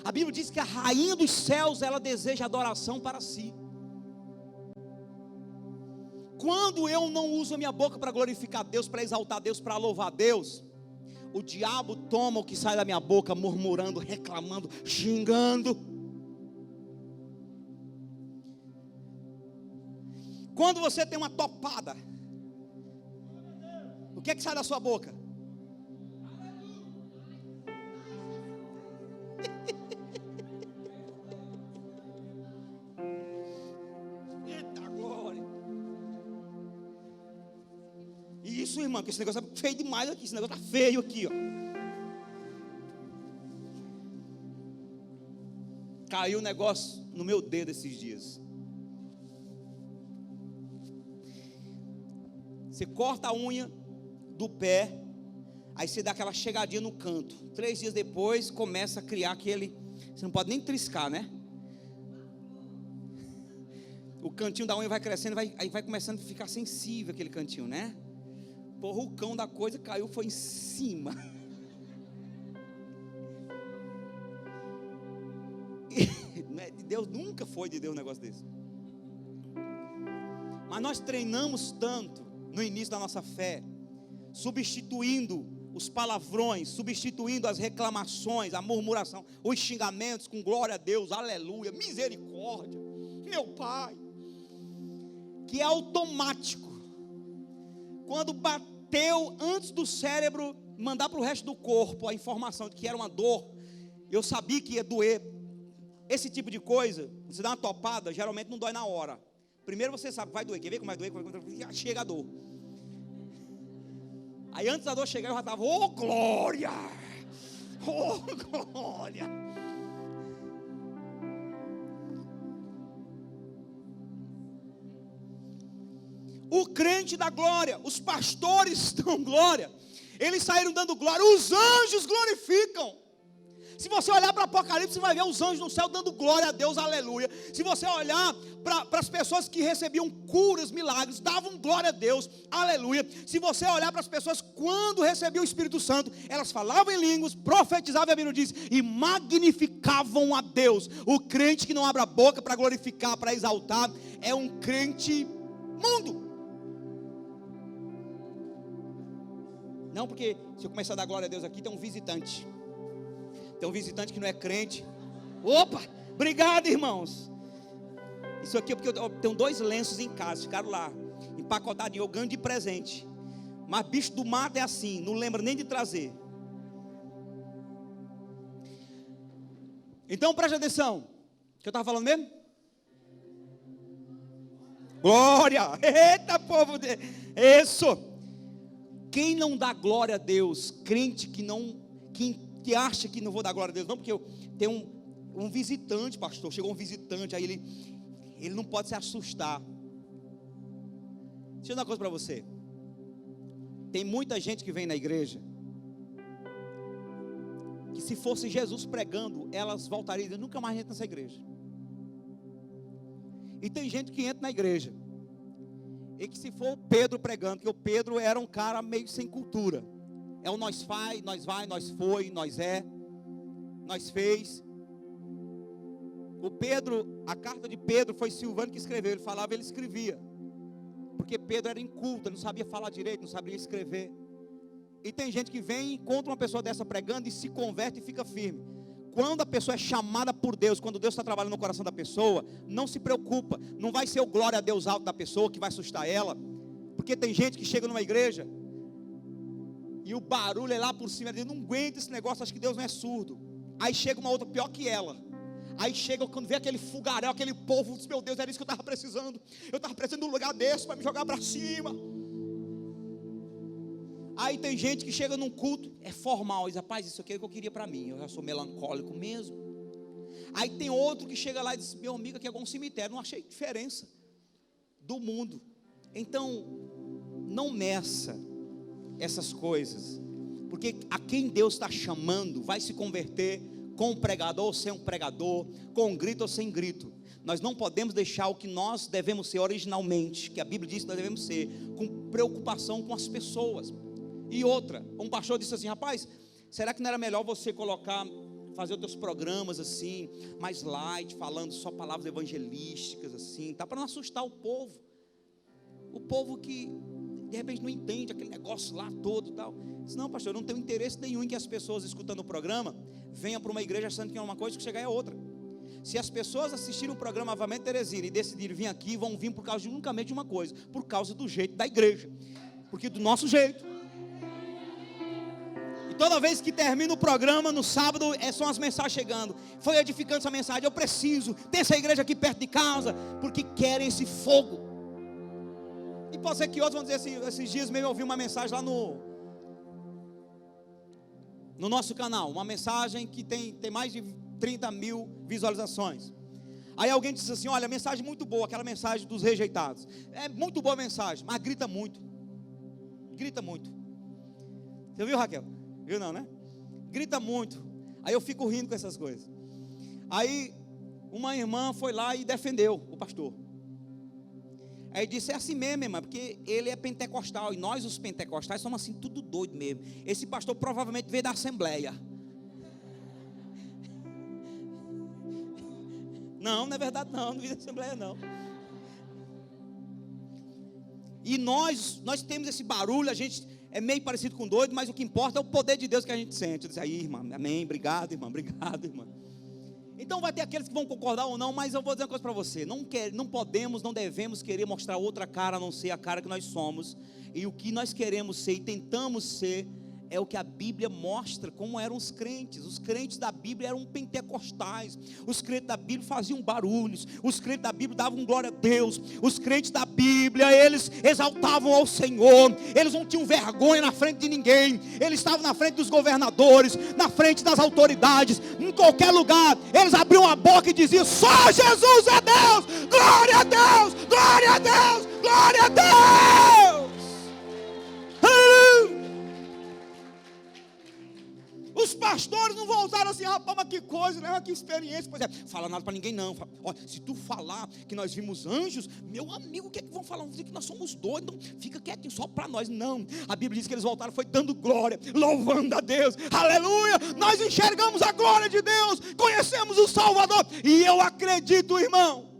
A Bíblia diz que a rainha dos céus, ela deseja adoração para si. Quando eu não uso a minha boca para glorificar Deus, para exaltar Deus, para louvar Deus, o diabo toma o que sai da minha boca, murmurando, reclamando, xingando. Quando você tem uma topada, o que é que sai da sua boca? Eita glória! Isso, irmão, que esse negócio é feio demais aqui. Esse negócio está feio aqui, ó. Caiu o negócio no meu dedo esses dias. Você corta a unha do pé, aí você dá aquela chegadinha no canto. 3 dias depois começa a criar aquele, você não pode nem triscar, né? O cantinho da unha vai crescendo, aí vai começando a ficar sensível aquele cantinho, né? Porra, o cão da coisa caiu, foi em cima. Deus nunca foi de Deus um negócio desse. Mas nós treinamos tanto no início da nossa fé, substituindo os palavrões, substituindo as reclamações, a murmuração, os xingamentos com glória a Deus, aleluia, misericórdia, meu Pai, que é automático. Quando bateu antes do cérebro mandar para o resto do corpo a informação de que era uma dor, eu sabia que ia doer. Esse tipo de coisa, você dá uma topada, geralmente não dói na hora. Primeiro você sabe que vai doer, quer ver como vai doer? Chega a dor. Aí antes da dor chegar eu já estava, oh glória, oh glória. O crente dá glória, os pastores dão glória, eles saíram dando glória, os anjos glorificam. Se você olhar para Apocalipse, você vai ver os anjos no céu dando glória a Deus, aleluia. Se você olhar para as pessoas que recebiam curas, milagres, davam glória a Deus, aleluia. Se você olhar para as pessoas quando recebiam o Espírito Santo, elas falavam em línguas, profetizavam, a Bíblia diz, e magnificavam a Deus. O crente que não abre a boca para glorificar, para exaltar, é um crente mundo. Não, porque se eu começar a dar glória a Deus aqui, tem um visitante. Tem um visitante que não é crente. Opa, obrigado irmãos. Isso aqui é porque eu tenho 2 lenços em casa, ficaram lá, empacotadinho, eu ganho de presente. Mas bicho do mato é assim, não lembra nem de trazer. Então preste atenção. O que eu estava falando mesmo? Glória, eita povo, isso. Quem não dá glória a Deus, crente que acha que não vou dar glória a Deus, não, porque eu tenho um visitante, pastor, chegou um visitante, aí ele não pode se assustar. Deixa eu dizer uma coisa para você, tem muita gente que vem na igreja, que se fosse Jesus pregando, elas voltariam e dizendo, nunca mais entra nessa igreja. E tem gente que entra na igreja, e que se for o Pedro pregando, porque o Pedro era um cara meio sem cultura, é o nós faz, nós vai, nós foi, nós é, nós fez. O Pedro, a carta de Pedro foi Silvano que escreveu, ele falava, ele escrevia, porque Pedro era inculto, não sabia falar direito, não sabia escrever. E tem gente que vem e encontra uma pessoa dessa pregando e se converte e fica firme. Quando a pessoa é chamada por Deus, quando Deus está trabalhando no coração da pessoa, não se preocupa, não vai ser o glória a Deus alto da pessoa que vai assustar ela, porque tem gente que chega numa igreja, E o barulho é lá por cima, ele não aguenta esse negócio, acho que Deus não é surdo. Aí chega uma outra pior que ela. Aí chega, quando vê aquele fogaréu, aquele povo, diz, meu Deus, era isso que eu estava precisando. Eu estava precisando de um lugar desse para me jogar para cima. Aí tem gente que chega num culto, é formal, diz, rapaz, isso aqui é o que eu queria para mim, eu já sou melancólico mesmo. Aí tem outro que chega lá e diz, meu amigo, aqui é igual um cemitério, não achei diferença do mundo. Então, não meça essas coisas, porque a quem Deus está chamando vai se converter com um pregador ou sem um pregador, com um grito ou sem grito. Nós não podemos deixar o que nós devemos ser originalmente, que a Bíblia diz que nós devemos ser, com preocupação com as pessoas. E outra, um pastor disse assim, rapaz, será que não era melhor você fazer os teus programas assim, mais light, falando só palavras evangelísticas assim, tá, para não assustar o povo que de repente não entende aquele negócio lá todo e tal. Disse, não, pastor, eu não tenho interesse nenhum em que as pessoas escutando o programa venham para uma igreja achando que é uma coisa e que chegar é outra. Se as pessoas assistirem o programa Avamento Teresina e decidirem vir aqui, vão vir por causa unicamente de uma coisa, por causa do jeito da igreja, porque do nosso jeito. E toda vez que termina o programa no sábado, são as mensagens chegando. Foi edificante essa mensagem, eu preciso ter essa igreja aqui perto de casa, porque querem esse fogo. E pode ser que outros vão dizer assim, esses dias mesmo eu ouvi uma mensagem lá no nosso canal, uma mensagem que tem mais de 30 mil visualizações. Aí alguém disse assim, olha, mensagem muito boa, aquela mensagem dos rejeitados. É muito boa a mensagem, mas grita muito. Grita muito. Você viu, Raquel? Viu não, né? Grita muito. Aí eu fico rindo com essas coisas. Aí uma irmã foi lá e defendeu o pastor. Aí disse, é assim mesmo, irmã, porque ele é pentecostal, e nós os pentecostais somos assim, tudo doido mesmo. Esse pastor provavelmente veio da Assembleia. Não é verdade não veio da Assembleia não. E nós temos esse barulho, a gente é meio parecido com doido, mas o que importa é o poder de Deus que a gente sente. Eu disse, aí irmã, amém, obrigado irmã, Então vai ter aqueles que vão concordar ou não, mas eu vou dizer uma coisa para você, não podemos, não devemos querer mostrar outra cara a não ser a cara que nós somos, e o que nós queremos ser e tentamos ser, é o que a Bíblia mostra como eram os crentes da Bíblia eram pentecostais, os crentes da Bíblia faziam barulhos, os crentes da Bíblia davam glória a Deus, os crentes da Bíblia, eles exaltavam ao Senhor, eles não tinham vergonha na frente de ninguém, eles estavam na frente dos governadores, na frente das autoridades, em qualquer lugar, eles abriam a boca e diziam, só Jesus é Deus, glória a Deus, glória a Deus, glória a Deus. Os pastores não voltaram assim, rapaz, mas que coisa, né? Que experiência. Pois é, fala nada para ninguém não. Ó, se tu falar que nós vimos anjos, meu amigo, o que é que vão falar? Vão dizer que nós somos doidos, então fica quietinho, só para nós. Não, a Bíblia diz que eles voltaram, foi dando glória, louvando a Deus, aleluia, nós enxergamos a glória de Deus, conhecemos o Salvador, e eu acredito, irmão,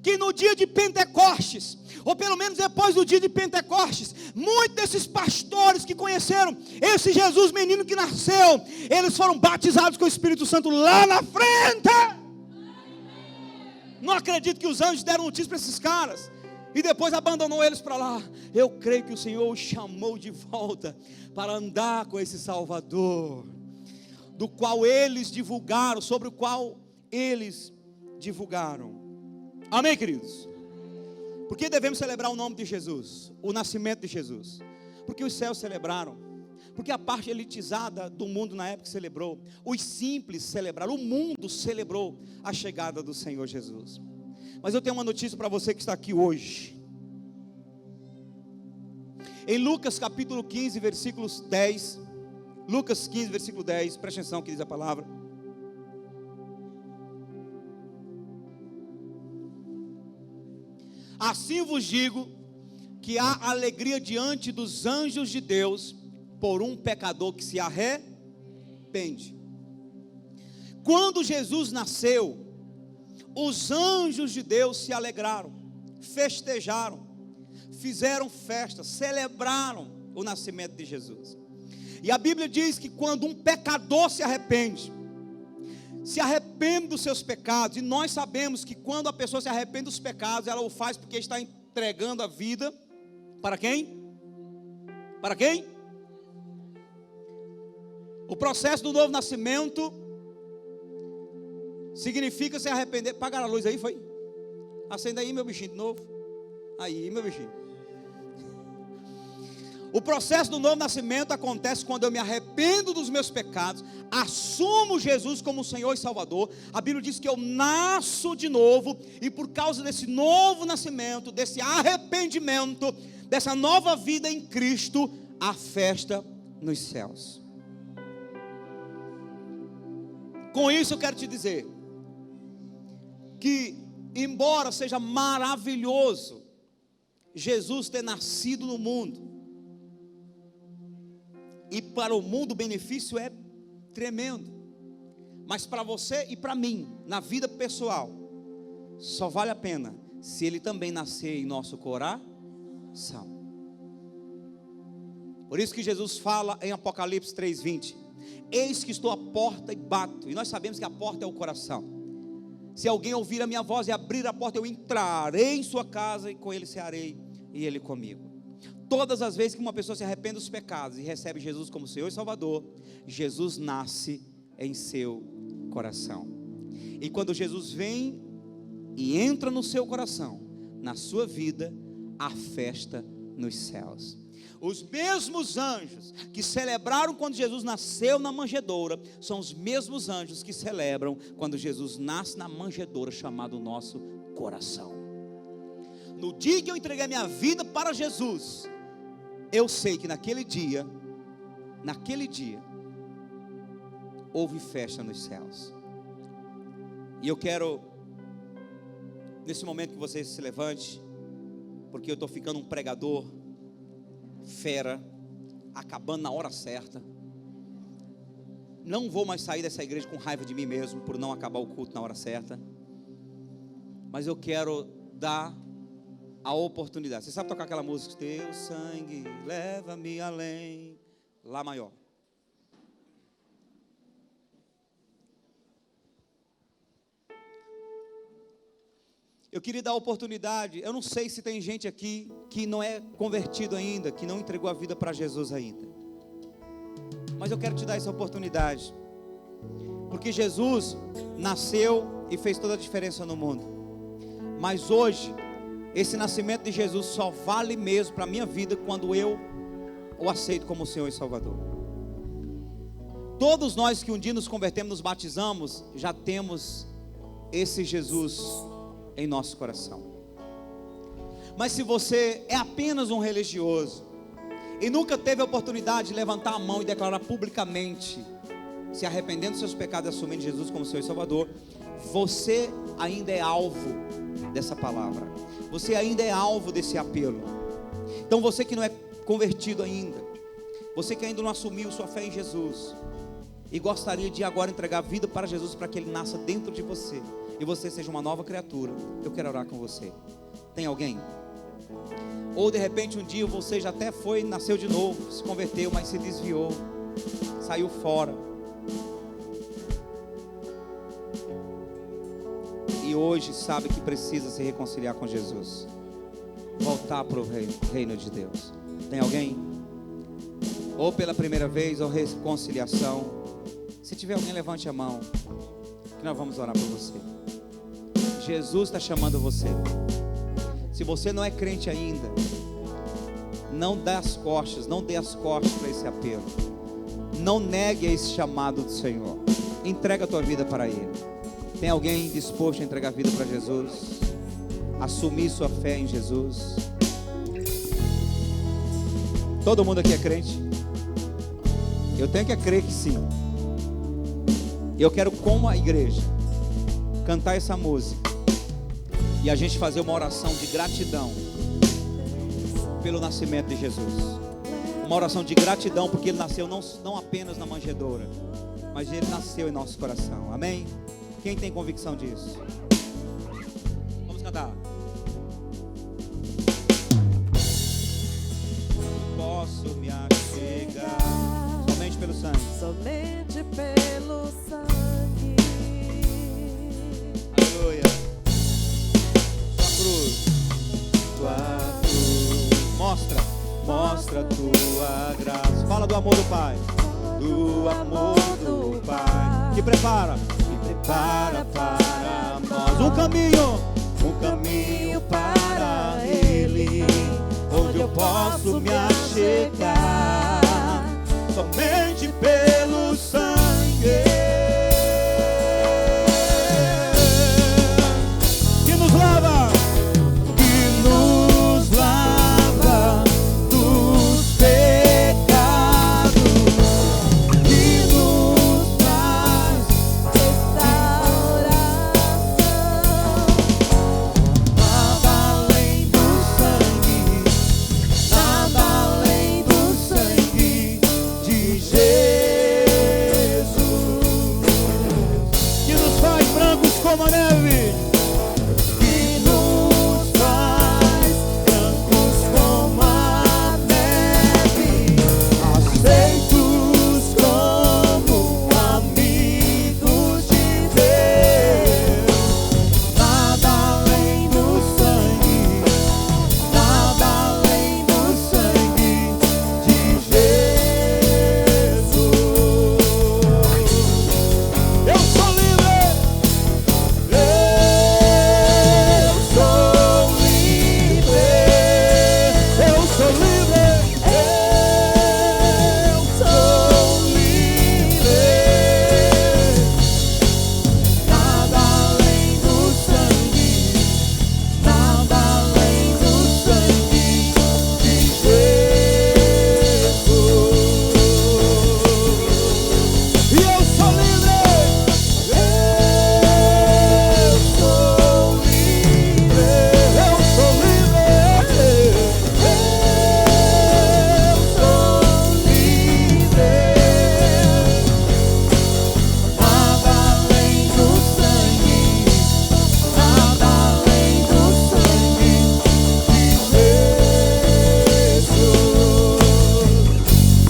que no dia de Pentecostes, ou pelo menos depois do dia de Pentecostes, muitos desses pastores que conheceram esse Jesus menino que nasceu, eles foram batizados com o Espírito Santo lá na frente. Não acredito que os anjos deram notícia para esses caras e depois abandonou eles para lá. Eu creio que o Senhor os chamou de volta para andar com esse Salvador, do qual eles divulgaram, sobre o qual eles divulgaram. Amém, queridos? Por que devemos celebrar o nome de Jesus? O nascimento de Jesus? Porque os céus celebraram. Porque a parte elitizada do mundo na época celebrou. Os simples celebraram. O mundo celebrou a chegada do Senhor Jesus. Mas eu tenho uma notícia para você que está aqui hoje. Em Lucas capítulo 15, versículos 10. Lucas 15, versículo 10. Preste atenção que diz a palavra. Assim vos digo, que há alegria diante dos anjos de Deus, por um pecador que se arrepende. Quando Jesus nasceu, os anjos de Deus se alegraram, festejaram, fizeram festa, celebraram o nascimento de Jesus. E a Bíblia diz que quando um pecador se arrepende dos seus pecados, e nós sabemos que quando a pessoa se arrepende dos pecados, ela o faz porque está entregando a vida para quem? Para quem? O processo do novo nascimento significa se arrepender. Pagaram a luz aí, foi? Acenda aí, meu bichinho, de novo. Aí, meu bichinho. O processo do novo nascimento acontece quando eu me arrependo dos meus pecados, assumo Jesus como Senhor e Salvador. A Bíblia diz que eu nasço de novo, e por causa desse novo nascimento, desse arrependimento, dessa nova vida em Cristo, há festa nos céus. Com isso eu quero te dizer que, embora seja maravilhoso Jesus ter nascido no mundo, e para o mundo o benefício é tremendo, mas para você e para mim, na vida pessoal, só vale a pena se ele também nascer em nosso coração. Por isso que Jesus fala em Apocalipse 3:20: eis que estou à porta e bato. E nós sabemos que a porta é o coração. Se alguém ouvir a minha voz e abrir a porta, eu entrarei em sua casa e com ele cearei e ele comigo. Todas as vezes que uma pessoa se arrepende dos pecados e recebe Jesus como Senhor e Salvador, Jesus nasce em seu coração. E quando Jesus vem e entra no seu coração, na sua vida, há festa nos céus. Os mesmos anjos que celebraram quando Jesus nasceu na manjedoura, são os mesmos anjos que celebram quando Jesus nasce na manjedoura, chamado nosso coração. No dia que eu entreguei minha vida para Jesus, eu sei que naquele dia, houve festa nos céus. E eu quero, nesse momento, que você se levante, porque eu estou ficando um pregador fera, acabando na hora certa. Não vou mais sair dessa igreja com raiva de mim mesmo, por não acabar o culto na hora certa. Mas eu quero dar a oportunidade. Você sabe tocar aquela música? Teu sangue leva-me além. Lá maior. Eu queria dar a oportunidade. Eu não sei se tem gente aqui que não é convertido ainda, que não entregou a vida para Jesus ainda. Mas eu quero te dar essa oportunidade, porque Jesus nasceu e fez toda a diferença no mundo. Mas hoje, esse nascimento de Jesus só vale mesmo para a minha vida quando eu o aceito como Senhor e Salvador. Todos nós que um dia nos convertemos, nos batizamos, já temos esse Jesus em nosso coração. Mas se você é apenas um religioso e nunca teve a oportunidade de levantar a mão e declarar publicamente, se arrependendo dos seus pecados e assumindo Jesus como Senhor e Salvador, você ainda é alvo dessa palavra. Você ainda é alvo desse apelo. Então você que não é convertido ainda, você que ainda não assumiu sua fé em Jesus e gostaria de agora entregar a vida para Jesus, para que Ele nasça dentro de você e você seja uma nova criatura, eu quero orar com você. Tem alguém? Ou de repente um dia você já até foi, nasceu de novo, se converteu, mas se desviou, saiu fora, e hoje sabe que precisa se reconciliar com Jesus, voltar para o reino de Deus. Tem alguém? Ou pela primeira vez, ou reconciliação. Se tiver alguém, levante a mão, que nós vamos orar por você. Jesus está chamando você. Se você não é crente ainda, não dê as costas para esse apelo. Não negue esse chamado do Senhor. Entrega a tua vida para Ele. Tem alguém disposto a entregar a vida para Jesus? Assumir sua fé em Jesus? Todo mundo aqui é crente? Eu tenho que crer que sim. Eu quero, como a igreja, cantar essa música e a gente fazer uma oração de gratidão pelo nascimento de Jesus. Uma oração de gratidão porque Ele nasceu não apenas na manjedoura, mas Ele nasceu em nosso coração. Amém? Quem tem convicção disso? Vamos cantar. Posso me achegar somente pelo sangue. Somente pelo sangue. Aleluia. Sua cruz. Tua cruz. Mostra tua amor do Pai. Do amor do Pai. Que prepara para nós um caminho para Ele, onde eu posso me achegar somente pelo sangue que nos lava dos pecados, que nos traz nada além do sangue de Jesus, que nos faz brancos como a neve, que nos faz brancos como a neve, aceitos como amigos de Deus. Nada além do sangue de Jesus. Eu sou livre, eu sou livre, eu sou livre. Nada além do sangue de Jesus. E eu sou livre,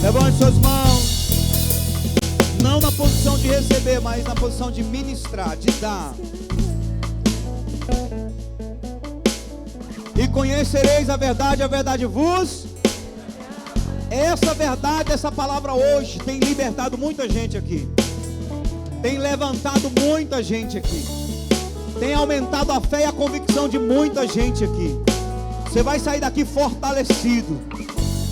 levante suas mãos, não na posição de receber, mas na posição de ministrar, de dar. E conhecereis a verdade vos. Essa verdade, essa palavra hoje tem libertado muita gente aqui, tem levantado muita gente aqui, tem aumentado a fé e a convicção de muita gente aqui. Você vai sair daqui fortalecido,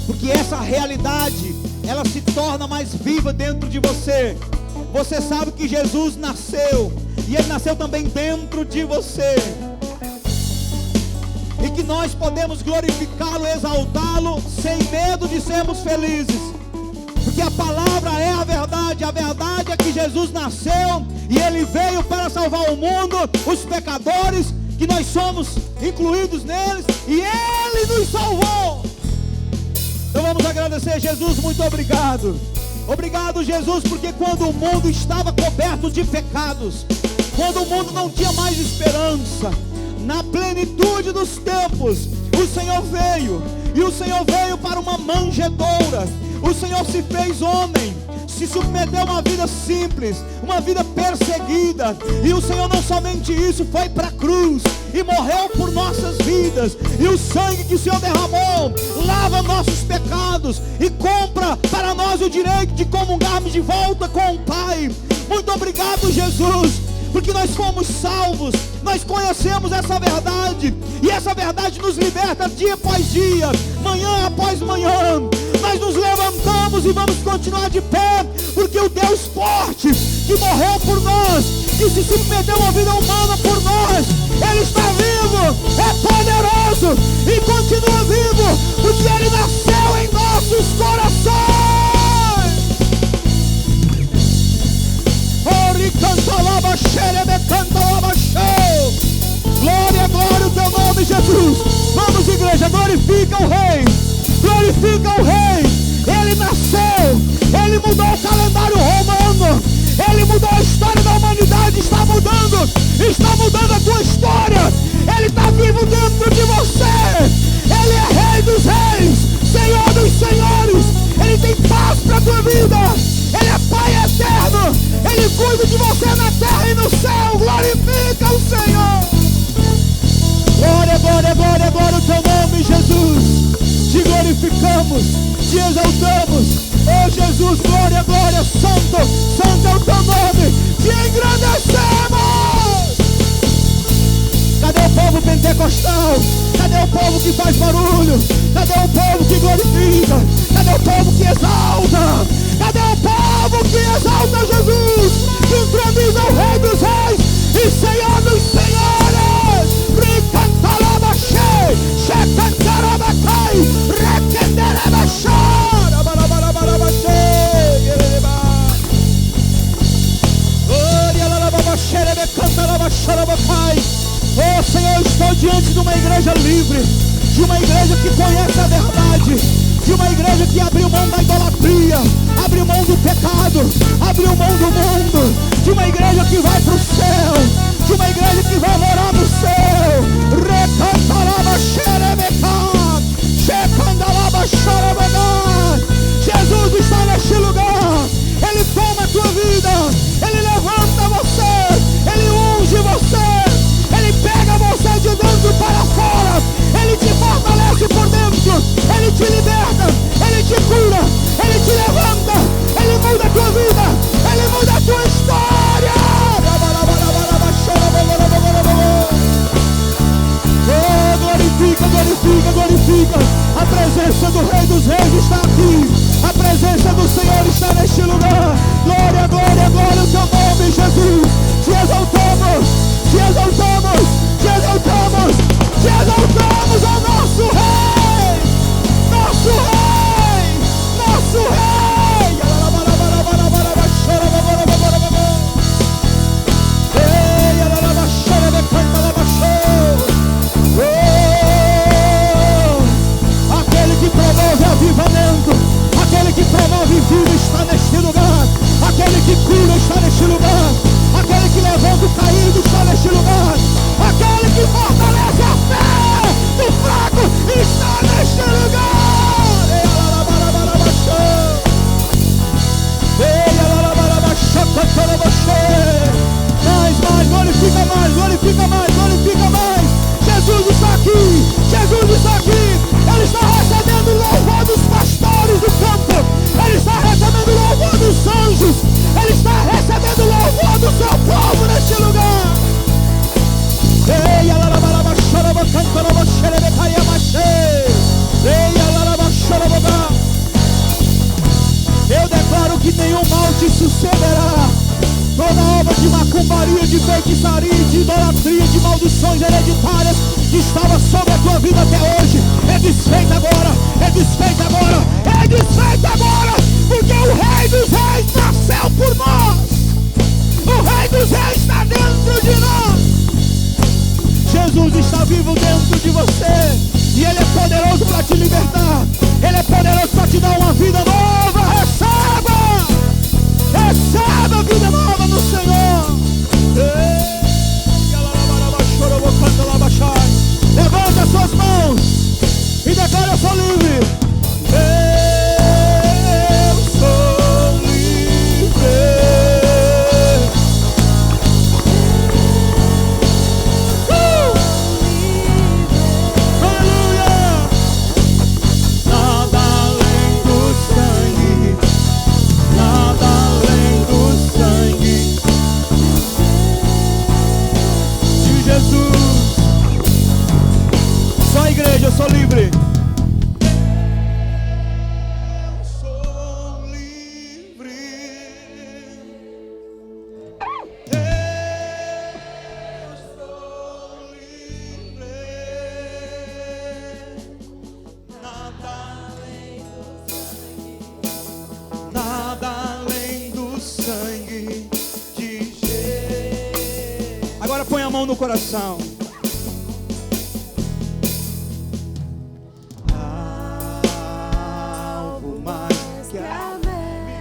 porque essa realidade, ela se torna mais viva dentro de você. Você sabe que Jesus nasceu, e Ele nasceu também dentro de você, e que nós podemos glorificá-lo, exaltá-lo, sem medo de sermos felizes, porque a palavra é a verdade é que Jesus nasceu, e Ele veio para salvar o mundo, os pecadores, que nós somos incluídos neles, e Ele nos salvou. Então vamos agradecer. Jesus, muito obrigado. Obrigado, Jesus, porque quando o mundo estava coberto de pecados, quando o mundo não tinha mais esperança, na plenitude dos tempos, o Senhor veio, e o Senhor veio para uma manjedoura. O Senhor se fez homem, se submeteu a uma vida simples, uma vida perseguida, e o Senhor não somente isso, foi para a cruz e morreu por nossas vidas, e o sangue que o Senhor derramou lava nossos pecados e compra para nós o direito de comungarmos de volta com o Pai. Muito obrigado, Jesus, porque nós fomos salvos, nós conhecemos essa verdade, e essa verdade nos liberta dia após dia, manhã após manhã. Nós nos levantamos e vamos continuar de pé, porque o Deus forte, que morreu por nós, que se submeteu a uma vida humana por nós, Ele está vivo, é poderoso e continua vivo, porque Ele nasceu em nossos corações. Glória, glória ao teu nome, Jesus. Vamos, igreja, glorifica o Rei, glorifica o Rei. Ele nasceu, Ele mudou o calendário romano, Ele mudou a história da humanidade. Está mudando a tua história. Ele está vivo dentro de você. Ele é Rei dos reis, Senhor dos senhores. Ele tem paz para a tua vida. Ele é Pai eterno. Ele cuida de você na terra e no céu. Glorifica o Senhor. Glória, glória, glória, glória ao teu nome, Jesus. Te glorificamos. adoramos, te exaltamos. Oh Jesus, glória, glória, santo, santo é o teu nome, te engrandecemos. Cadê o povo pentecostal? Cadê o povo que faz barulho? Cadê o povo que glorifica? Cadê o povo que exalta? Cadê o povo que exalta Jesus? Que entroniza o Rei dos Reis e Senhor dos Senhores. Ricantarabachei, checantarabacai, requenderabachar, abarabarabachei, oh Senhor, estou diante de uma igreja livre, de uma igreja que conhece a verdade, de uma igreja que abriu mão da idolatria, abriu mão do pecado, abriu mão do mundo, de uma igreja que vai para o céu, de uma igreja que vai morar no céu. Jesus está neste lugar, Ele toma a tua vida, Ele levanta você, Ele unge você, Ele pega você de dentro para fora, Ele te fortalece por dentro, Ele te liberta, Ele te cura, Ele te levanta, Ele muda a tua vida, Ele muda a tua história. Oh, glorifica, glorifica, glorifica. A presença do Rei dos Reis está aqui, a presença do Senhor está neste lugar. Glória, glória, glória ao teu nome, Jesus. Te exaltamos, te exaltamos, te exaltamos, te exaltamos ao nosso Rei, nosso Rei, nosso Rei. Aquele que promove avivamento, aquele que promove vida está neste lugar, aquele que cura está neste lugar, aquele que levanta o caído está neste lugar, aquele que fortalece a fé do fraco está neste lugar. Mais, glorifica mais, glorifica mais, glorifica mais. Jesus está aqui, Jesus está aqui. Ele está recebendo o louvor dos pastores do campo, Ele está recebendo o louvor dos anjos, Ele está recebendo o louvor do seu povo neste lugar. Eu declaro que nenhum mal te sucederá. Toda obra de macumbaria, de feitiçaria, de idolatria, de maldições hereditárias que estava sobre a tua vida até hoje, é desfeita agora, é desfeita agora, é desfeita agora, porque o Rei dos Reis nasceu por nós, o Rei dos Reis está dentro de nós. Jesus está vivo dentro de você, e Ele é poderoso para te libertar, Ele é poderoso para te dar uma vida nova. Receba! Receba a vida nova no Senhor. Levante as suas mãos e declare: eu sou livre. Eu sou livre. Aleluia. Nada além do sangue, nada além do sangue de Jesus. Só a igreja, eu sou livre. Eu sou livre. Eu sou livre. Nada além do sangue, nada além do sangue de Jesus. Agora põe a mão no coração. Algo mais que a neve,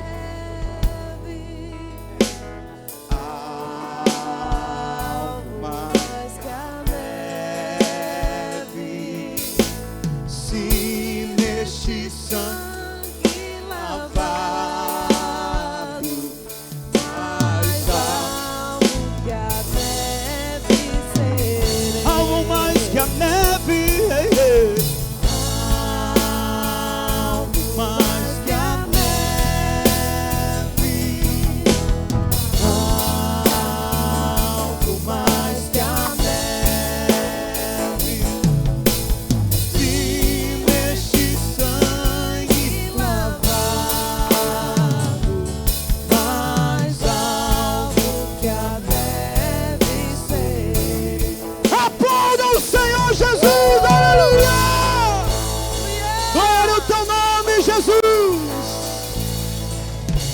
algo mais que a neve, se neste sangue lavado, mais algo que a neve ser.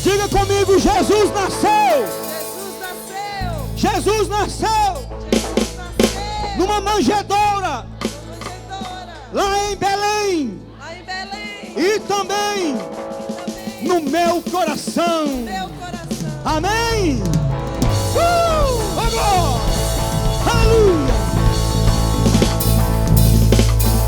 Diga comigo, Jesus nasceu. Jesus nasceu. Jesus nasceu Jesus nasceu. numa manjedoura lá em Belém. Lá em Belém. E também no meu coração. Meu coração. Amém.